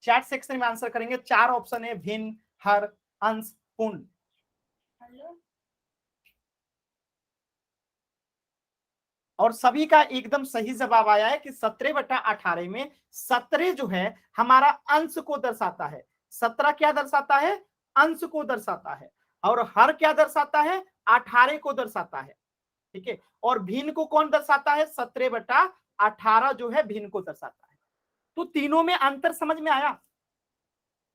चैट सेक्शन में आंसर करेंगे। 4 ऑप्शन है, भिन्न, हर, अंश, पूर्ण। और सभी का एकदम सही जवाब आया है कि 17/18 में 17 जो है हमारा अंश को दर्शाता है। 17 क्या दर्शाता है, अंश को दर्शाता है। और हर क्या दर्शाता है, 18 को दर्शाता है। ठीक है, और भिन्न को कौन दर्शाता है, 17/18 जो है भिन्न को दर्शाता है। तो तीनों में अंतर समझ में आया?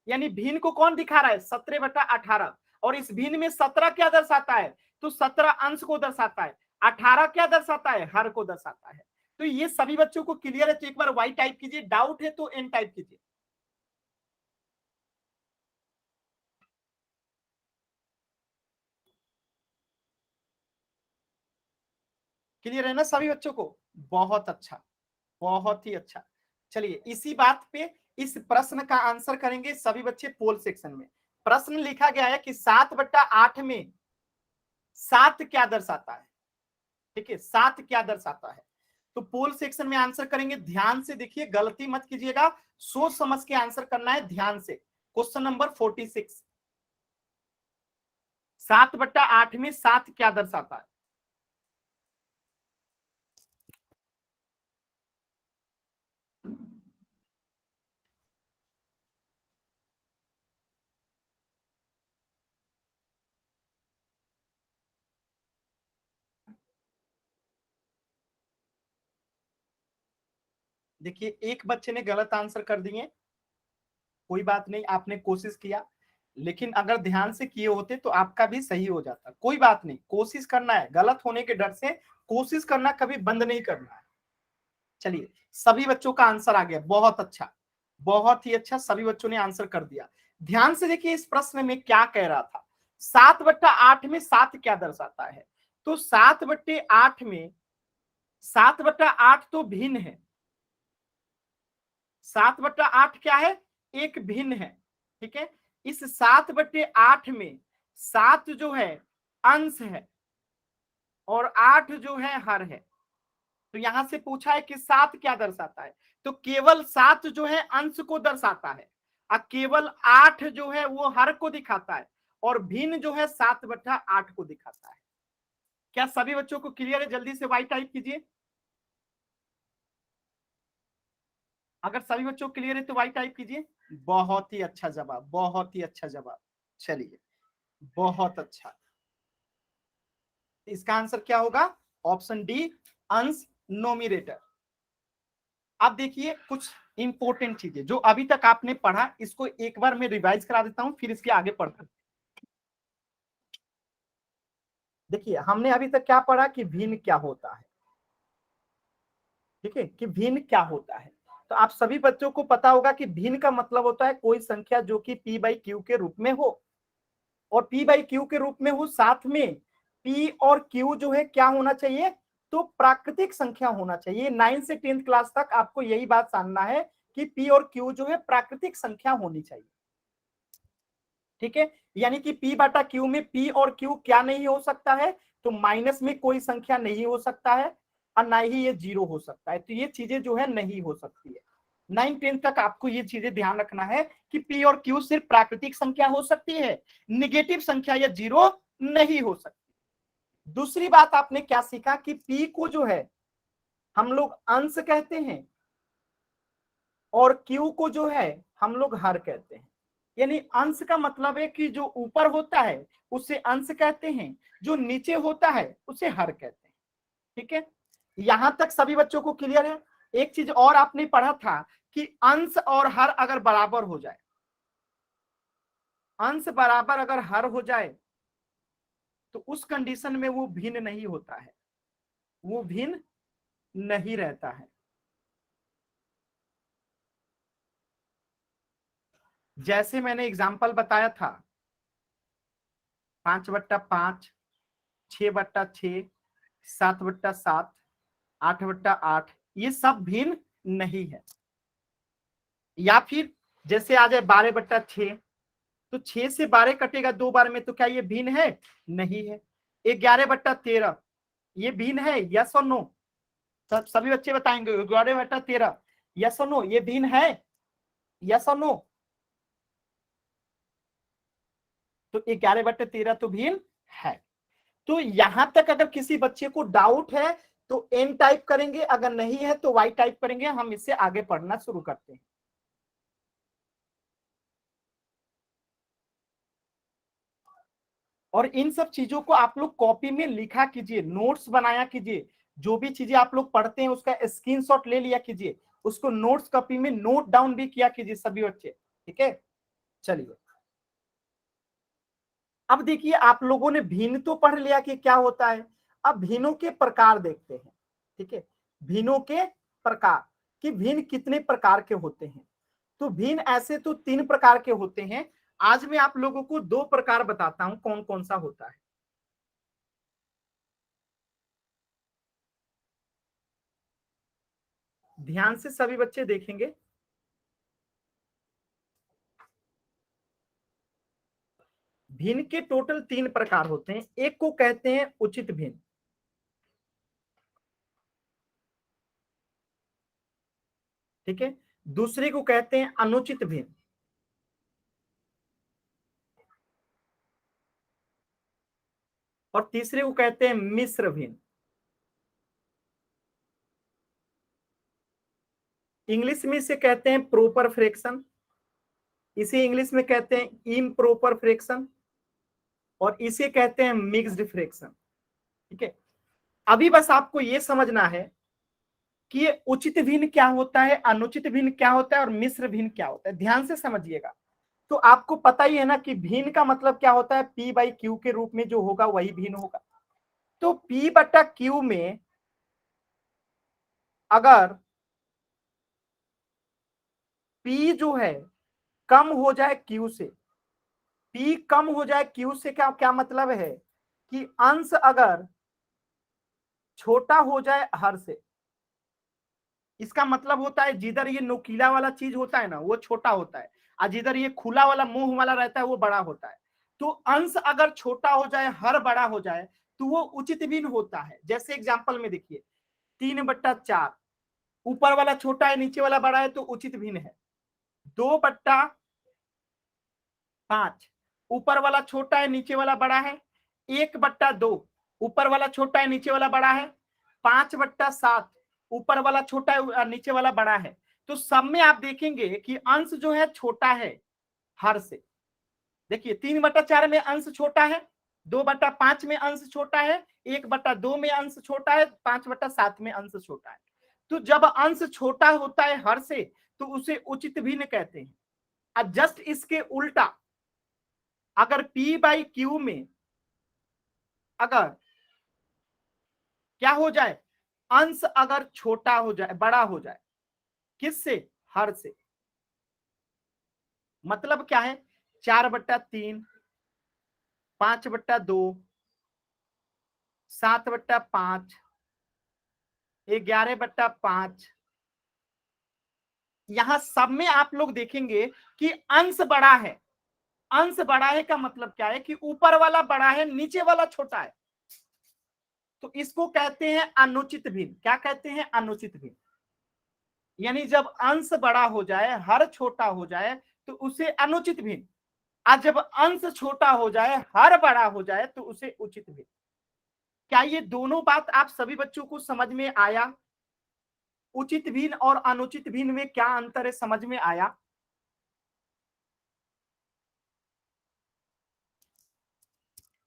यानी भिन्न को कौन दिखा रहा है, 17/18, और इस भिन्न में 17 क्या दर्शाता है, तो 17 अंश को दर्शाता है। 18 क्या दर्शाता है, हर को दर्शाता है। तो ये सभी बच्चों को क्लियर है? तो एक बार वाई टाइप कीजिए, डाउट है तो एन टाइप कीजिए। क्लियर है ना सभी बच्चों को? बहुत अच्छा, बहुत ही अच्छा। चलिए इसी बात पे इस प्रश्न का आंसर करेंगे सभी बच्चे पोल सेक्शन में। प्रश्न लिखा गया है कि 7/8 में 7 क्या दर्शाता है। ठीक है, 7 क्या दर्शाता है, तो पोल सेक्शन में आंसर करेंगे। ध्यान से देखिए, गलती मत कीजिएगा, सोच समझ के आंसर करना है ध्यान से। क्वेश्चन नंबर 46, 7/8 में 7 क्या दर्शाता है? देखिए एक बच्चे ने गलत आंसर कर दिए, कोई बात नहीं, आपने कोशिश किया, लेकिन अगर ध्यान से किए होते तो आपका भी सही हो जाता। कोई बात नहीं, कोशिश करना है, गलत होने के डर से कोशिश करना कभी बंद नहीं करना है। चलिए सभी बच्चों का आंसर आ गया, बहुत अच्छा, बहुत ही अच्छा, सभी बच्चों ने आंसर कर दिया। ध्यान से देखिए इस प्रश्न में क्या कह रहा था, 7/8 में 7 क्या दर्शाता है, तो 7/8 में 7/8 तो भिन्न है। 7/8 क्या है, एक भिन्न है। ठीक है, इस 7/8 में 7 जो है अंश है और 8 जो है हर है। तो यहां से पूछा है कि 7 क्या दर्शाता है, तो केवल 7 जो है अंश को दर्शाता है और केवल 8 जो है वो हर को दिखाता है, और भिन्न जो है 7/8 को दिखाता है। क्या सभी बच्चों को क्लियर है? जल्दी से वाई टाइप कीजिए। अगर सभी बच्चों क्लियर है तो वाई टाइप कीजिए। बहुत ही अच्छा जवाब, बहुत ही अच्छा जवाब। चलिए बहुत अच्छा, इसका आंसर क्या होगा, ऑप्शन डी, अंश नोमिनेटर। अब देखिए कुछ इंपॉर्टेंट चीजें जो अभी तक आपने पढ़ा, इसको एक बार मैं रिवाइज करा देता हूं, फिर इसके आगे पढ़ते हैं। देखिए हमने अभी तक क्या पढ़ा कि भिन्न क्या होता है। ठीक है, कि भिन्न क्या होता है, तो आप सभी बच्चों को पता होगा कि भिन्न का मतलब होता है कोई संख्या जो कि p/q के रूप में हो, और p/q के रूप में हो, साथ में p और q जो है क्या होना चाहिए, तो प्राकृतिक संख्या होना चाहिए। 9 से 10th क्लास तक आपको यही बात जानना है कि p और q जो है प्राकृतिक संख्या होनी चाहिए। ठीक है, यानी कि p/q में p और q क्या नहीं हो सकता है, तो माइनस में कोई संख्या नहीं हो सकता है, और ना ही ये 0 हो सकता है। तो ये चीजें जो है नहीं हो सकती है। 9-10 तक आपको ये चीजें ध्यान रखना है कि p और q सिर्फ प्राकृतिक संख्या हो सकती है, निगेटिव संख्या या 0 नहीं हो सकती। दूसरी बात आपने क्या सीखा कि p को जो है हम लोग अंश कहते हैं और q को जो है हम लोग हर कहते हैं। यानी अंश का मतलब है कि जो ऊपर होता है उसे अंश कहते हैं, जो नीचे होता है उसे हर कहते हैं। ठीक है, यहां तक सभी बच्चों को क्लियर है। एक चीज और आपने पढ़ा था कि अंश और हर अगर बराबर हो जाए, अंश बराबर अगर हर हो जाए तो उस कंडीशन में वो भिन्न नहीं होता है, वो भिन्न नहीं रहता है। जैसे मैंने एग्जाम्पल बताया था 5/5, 6/6, 7/7, 8/8, ये सब भिन्न नहीं है। या फिर जैसे आ जाए 12/6, तो 6 से 12 कटेगा 2 बार में, तो क्या ये भिन्न है? नहीं है। 11/13 ये भिन्न है? यस और नो? सभी बच्चे बताएंगे 11/13 यस और नो, ये भिन्न है? यस और नो? तो 11/13 तो भिन्न है। तो यहां तक अगर किसी बच्चे को डाउट है तो एन टाइप करेंगे, अगर नहीं है तो वाई टाइप करेंगे। हम इससे आगे पढ़ना शुरू करते हैं। और इन सब चीजों को आप लोग कॉपी में लिखा कीजिए, नोट्स बनाया कीजिए। जो भी चीजें आप लोग पढ़ते हैं उसका स्क्रीनशॉट ले लिया कीजिए, उसको नोट्स कॉपी में नोट डाउन भी किया कीजिए सभी बच्चे। ठीक है, चलिए अब देखिए, आप लोगों ने भिन्न तो पढ़ लिया कि क्या होता है। अब भिन्नों के प्रकार देखते हैं। ठीक है, भिन्नों के प्रकार कि भिन्न कितने प्रकार के होते हैं। तो भिन्न ऐसे तो 3 प्रकार के होते हैं। आज मैं आप लोगों को 2 प्रकार बताता हूं कौन कौन सा होता है। ध्यान से सभी बच्चे देखेंगे। भिन्न के टोटल 3 प्रकार होते हैं। एक को कहते हैं उचित भिन्न, ठीक है। दूसरे को कहते हैं अनुचित भिन्न, और तीसरे को कहते हैं मिश्र भिन्न। इंग्लिश में इसे कहते हैं प्रॉपर फ्रैक्शन, इसे इंग्लिश में कहते हैं इम्प्रॉपर फ्रैक्शन, और इसे कहते हैं मिक्स्ड फ्रैक्शन। ठीक है, अभी बस आपको यह समझना है कि ये उचित भिन्न क्या होता है, अनुचित भिन्न क्या होता है और मिश्र भिन्न क्या होता है। ध्यान से समझिएगा। तो आपको पता ही है ना कि भिन्न का मतलब क्या होता है, P/Q के रूप में जो होगा वही भिन्न होगा। तो P/Q में अगर P जो है कम हो जाए Q से, P कम हो जाए Q से, क्या क्या मतलब है कि अंश अगर छोटा हो जाए हर से, इसका मतलब होता है जिधर ये नोकीला वाला चीज होता है ना वो छोटा होता है, और जिधर ये खुला वाला मुंह वाला रहता है वो बड़ा होता है। तो अंश अगर छोटा हो जाए हर बड़ा हो जाए तो वो उचित भिन्न होता है। जैसे एग्जांपल में देखिए 3/4, ऊपर वाला छोटा है नीचे वाला बड़ा है तो उचित भिन्न है। 2/5, ऊपर वाला छोटा है नीचे वाला बड़ा है। 1/2, ऊपर वाला छोटा है नीचे वाला बड़ा है। 5/7, ऊपर वाला छोटा है नीचे वाला बड़ा है। तो सब में आप देखेंगे कि अंश जो है छोटा है हर से। देखिए 3/4 में अंश छोटा है, 2/5 में अंश छोटा है, 1/2 में अंश छोटा है, 5/7 में अंश छोटा है। तो जब अंश छोटा होता है हर से तो उसे उचित भिन्न कहते हैं। अब जस्ट इसके उल्टा अगर P/Q में अगर क्या हो जाए, अंश अगर छोटा हो जाए, बड़ा हो जाए, किससे? हर से। मतलब क्या है, 4/3, 5/2, 7/5, 11/5, यहां सब में आप लोग देखेंगे कि अंश बड़ा है। अंश बड़ा है का मतलब क्या है कि ऊपर वाला बड़ा है नीचे वाला छोटा है, तो इसको कहते हैं अनुचित भिन्न। क्या कहते हैं? अनुचित भिन्न। यानी जब अंश बड़ा हो जाए हर छोटा हो जाए तो उसे अनुचित भिन्न। आज जब अंश छोटा हो जाए, हर बड़ा हो जाए, तो उसे उचित भिन्न। क्या ये दोनों बात आप सभी बच्चों को समझ में आया? उचित भिन्न और अनुचित भिन्न में क्या अंतर है, समझ में आया?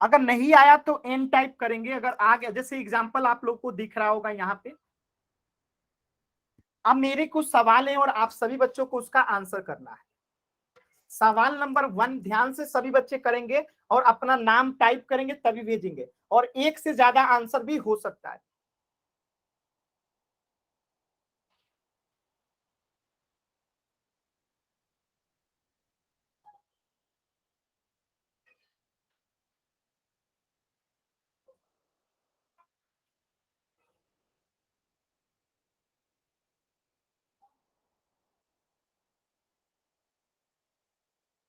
अगर नहीं आया तो एन टाइप करेंगे, अगर आ गया, जैसे एग्जांपल आप लोग को दिख रहा होगा यहाँ पे। अब मेरे कुछ सवाल है और आप सभी बच्चों को उसका आंसर करना है। सवाल नंबर 1 ध्यान से सभी बच्चे करेंगे और अपना नाम टाइप करेंगे तभी भेजेंगे, और एक से ज्यादा आंसर भी हो सकता है।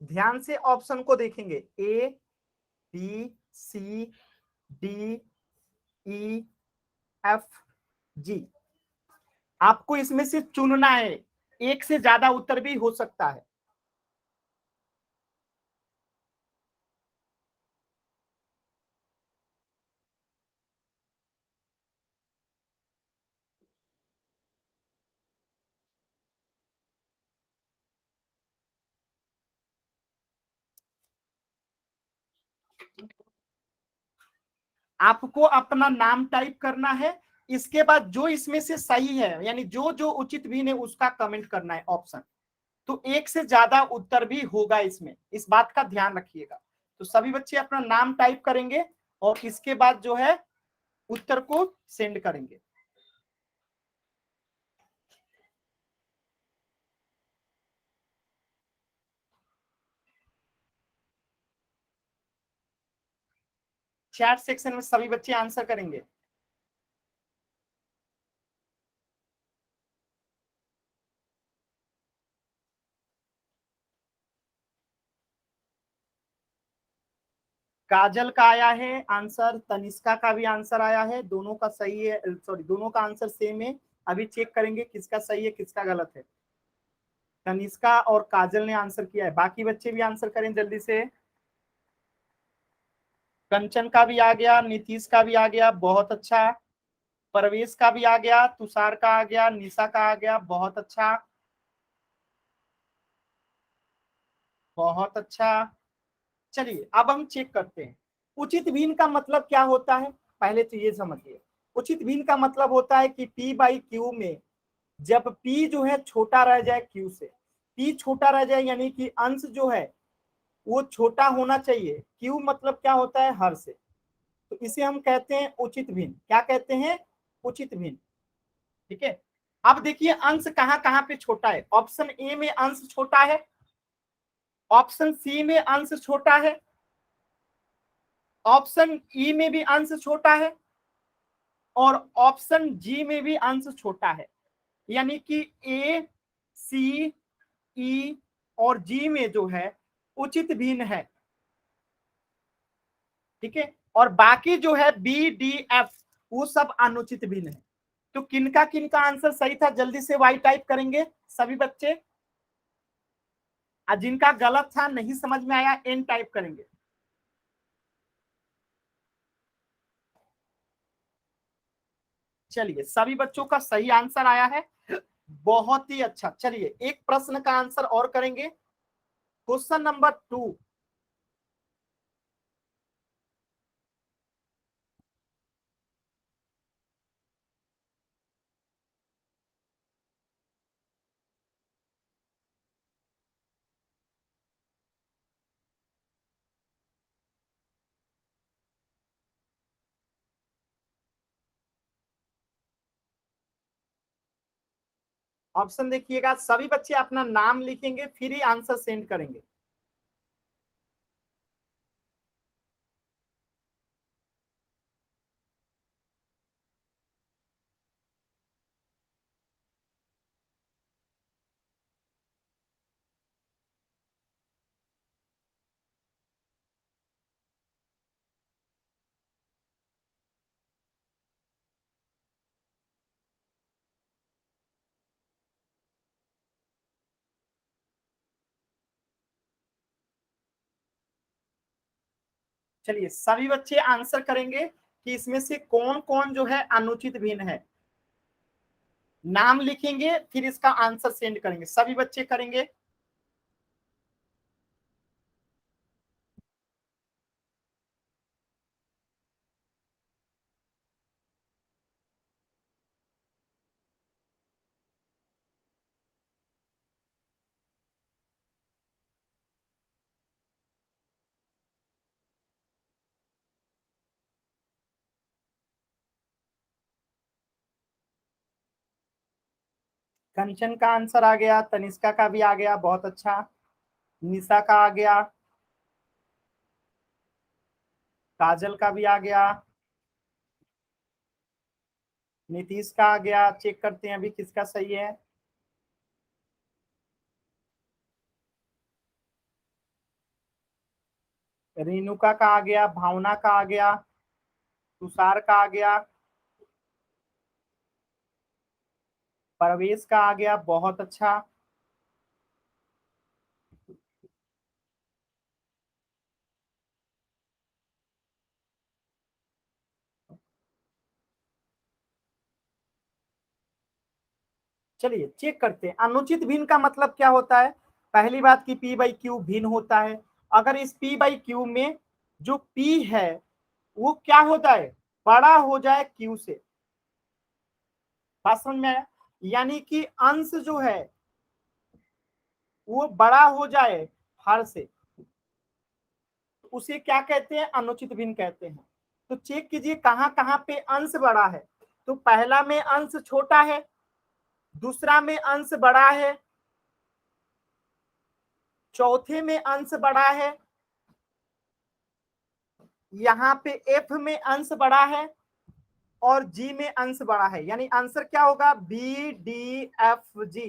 ध्यान से ऑप्शन को देखेंगे, ए, बी, सी, डी, ई, एफ, जी। आपको इसमें से चुनना है, एक से ज्यादा उत्तर भी हो सकता है। आपको अपना नाम टाइप करना है, इसके बाद जो इसमें से सही है, यानी जो जो उचित भी है उसका कमेंट करना है ऑप्शन। तो एक से ज्यादा उत्तर भी होगा इसमें, इस बात का ध्यान रखिएगा। तो सभी बच्चे अपना नाम टाइप करेंगे और इसके बाद जो है उत्तर को सेंड करेंगे। चैट सेक्शन में सभी बच्चे आंसर करेंगे। काजल का आया है आंसर, तनिष्का का भी आंसर आया है, दोनों का सही है, सॉरी दोनों का आंसर सेम है। अभी चेक करेंगे किसका सही है किसका गलत है। तनिष्का और काजल ने आंसर किया है, बाकी बच्चे भी आंसर करें जल्दी से। कंचन का भी आ गया, नीतीश का भी आ गया, बहुत अच्छा। परवेश का भी आ गया, तुषार का आ गया, निशा का आ गया, बहुत अच्छा, बहुत अच्छा। चलिए अब हम चेक करते हैं उचित भिन्न का मतलब क्या होता है। पहले तो ये समझिए, उचित भिन्न का मतलब होता है कि P बाई क्यू में जब P जो है छोटा रह जाए Q से, P छोटा रह जाए यानी कि अंश जो है वो छोटा होना चाहिए, Q मतलब क्या होता है, हर से। तो इसे हम कहते हैं उचित भिन्न। क्या कहते हैं, उचित भिन्न। ठीक है। अब देखिए अंश कहां कहां पे छोटा है। ऑप्शन ए में अंश छोटा है, ऑप्शन सी में अंश छोटा है, ऑप्शन ई में भी अंश छोटा है, और ऑप्शन जी में भी अंश छोटा है। यानी कि ए, सी, ई और जी में जो है उचित भिन्न है। ठीक है। और बाकी जो है बी, डी, एफ वो सब अनुचित भिन्न है। तो किनका आंसर सही था, जल्दी से वाई टाइप करेंगे सभी बच्चे। जिनका गलत था, नहीं समझ में आया, एन टाइप करेंगे। चलिए सभी बच्चों का सही आंसर आया है, बहुत ही अच्छा। चलिए एक प्रश्न का आंसर और करेंगे, क्वेश्चन नंबर 2। ऑप्शन देखिएगा, सभी बच्चे अपना नाम लिखेंगे फिर ही आंसर सेंड करेंगे। चलिए सभी बच्चे आंसर करेंगे कि इसमें से कौन कौन जो है अनुचित भिन्न है। नाम लिखेंगे फिर इसका आंसर सेंड करेंगे, सभी बच्चे करेंगे। कंचन का आंसर आ गया, तनिष्का का भी आ गया, बहुत अच्छा। निशा का आ गया, काजल का भी आ गया, नीतीश का आ गया। चेक करते हैं अभी किसका सही है। रेणुका का आ गया, भावना का आ गया, तुषार का आ गया, परवेश का आ गया, बहुत अच्छा। चलिए चेक करते हैं अनुचित भिन्न का मतलब क्या होता है। पहली बात की P बाई क्यू भिन्न होता है। अगर इस P बाई क्यू में जो P है वो क्या होता है, बड़ा हो जाए Q से। बात समझ में आया? यानी कि अंश जो है वो बड़ा हो जाए हर से, उसे क्या कहते हैं, अनुचित भिन्न कहते हैं। तो चेक कीजिए कहां कहां पे अंश बड़ा है। तो पहला में अंश छोटा है, दूसरा में अंश बड़ा है, चौथे में अंश बड़ा है, यहाँ पे F में अंश बड़ा है और G में अंश बड़ा है। यानी आंसर क्या होगा, BDFG।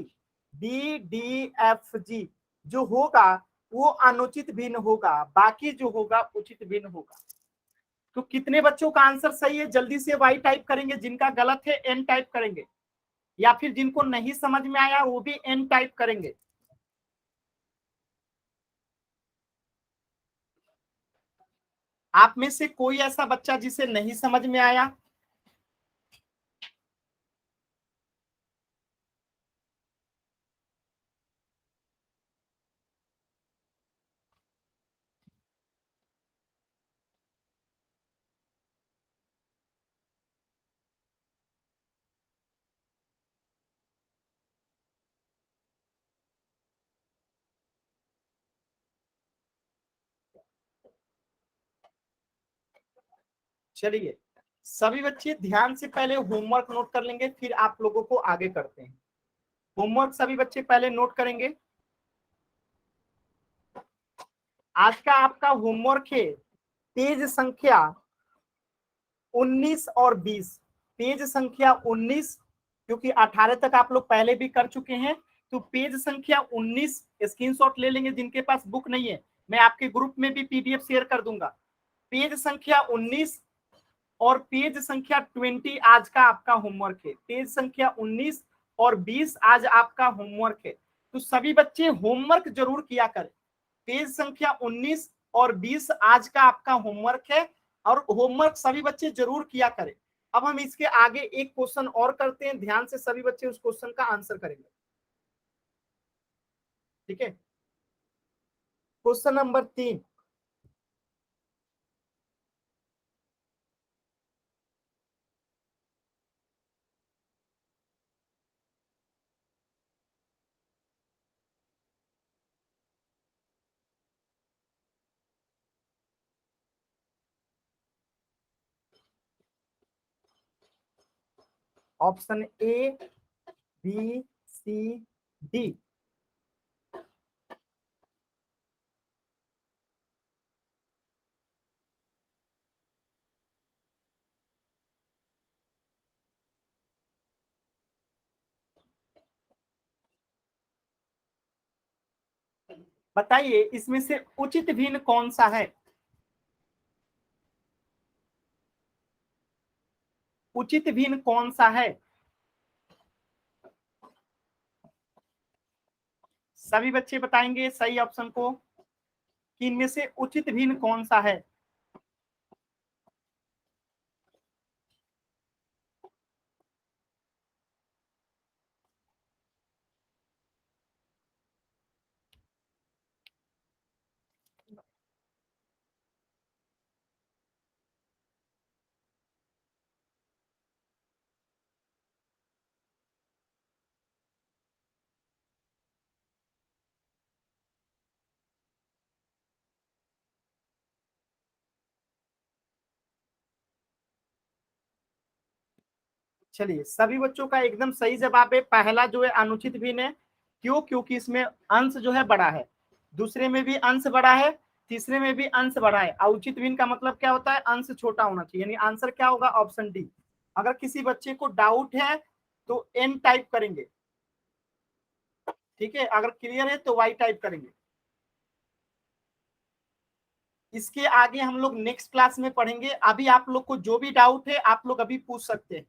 BDFG जो होगा वो अनुचित भिन्न होगा, बाकी जो होगा उचित भिन्न होगा। तो कितने बच्चों का आंसर सही है, जल्दी से Y टाइप करेंगे, जिनका गलत है N टाइप करेंगे, या फिर जिनको नहीं समझ में आया वो भी N टाइप करेंगे। आप में से कोई ऐसा बच्चा जिसे नहीं समझ में आया? चलिए सभी बच्चे ध्यान से पहले होमवर्क नोट कर लेंगे, फिर आप लोगों को आगे करते हैं। होमवर्क सभी बच्चे पहले नोट करेंगे। आज का आपका होमवर्क है पेज संख्या 19 और 20। पेज संख्या 19 क्योंकि 18 तक आप लोग पहले भी कर चुके हैं, तो पेज संख्या 19 स्क्रीनशॉट ले लेंगे। जिनके पास बुक नहीं है मैं आपके ग्रुप में भी PDF शेयर कर दूंगा। पेज संख्या 19 और पेज संख्या 20 आज का आपका होमवर्क है। पेज संख्या 19 और 20 आज आपका होमवर्क है। तो सभी बच्चे होमवर्क जरूर किया करें। पेज संख्या 19 और 20 आज का आपका होमवर्क है और होमवर्क सभी बच्चे जरूर किया करें। अब हम इसके आगे एक क्वेश्चन और करते हैं, ध्यान से सभी बच्चे उस क्वेश्चन का आंसर करेंगे। ठीक है, question number 3। Option A B C D। बताइए इसमें से उचित भिन्न कौन सा है। उचित भिन्न कौन सा है, सभी बच्चे बताएंगे सही ऑप्शन को कि इनमें से उचित भिन्न कौन सा है। चलिए, सभी बच्चों का एकदम सही जवाब है। पहला जो है अनुचित भिन्न है। क्यों? क्योंकि इसमें अंश जो है बड़ा है, दूसरे में भी अंश बड़ा है, तीसरे में भी अंश बड़ा है। उचित भिन्न का मतलब क्या होता है? अंश छोटा होना चाहिए, यानी आंसर क्या होगा? Option D. अगर किसी बच्चे को डाउट है तो एन टाइप करेंगे, ठीक है। अगर क्लियर है तो वाई टाइप करेंगे। इसके आगे हम लोग नेक्स्ट क्लास में पढ़ेंगे। अभी आप लोग को जो भी डाउट है आप लोग अभी पूछ सकते हैं।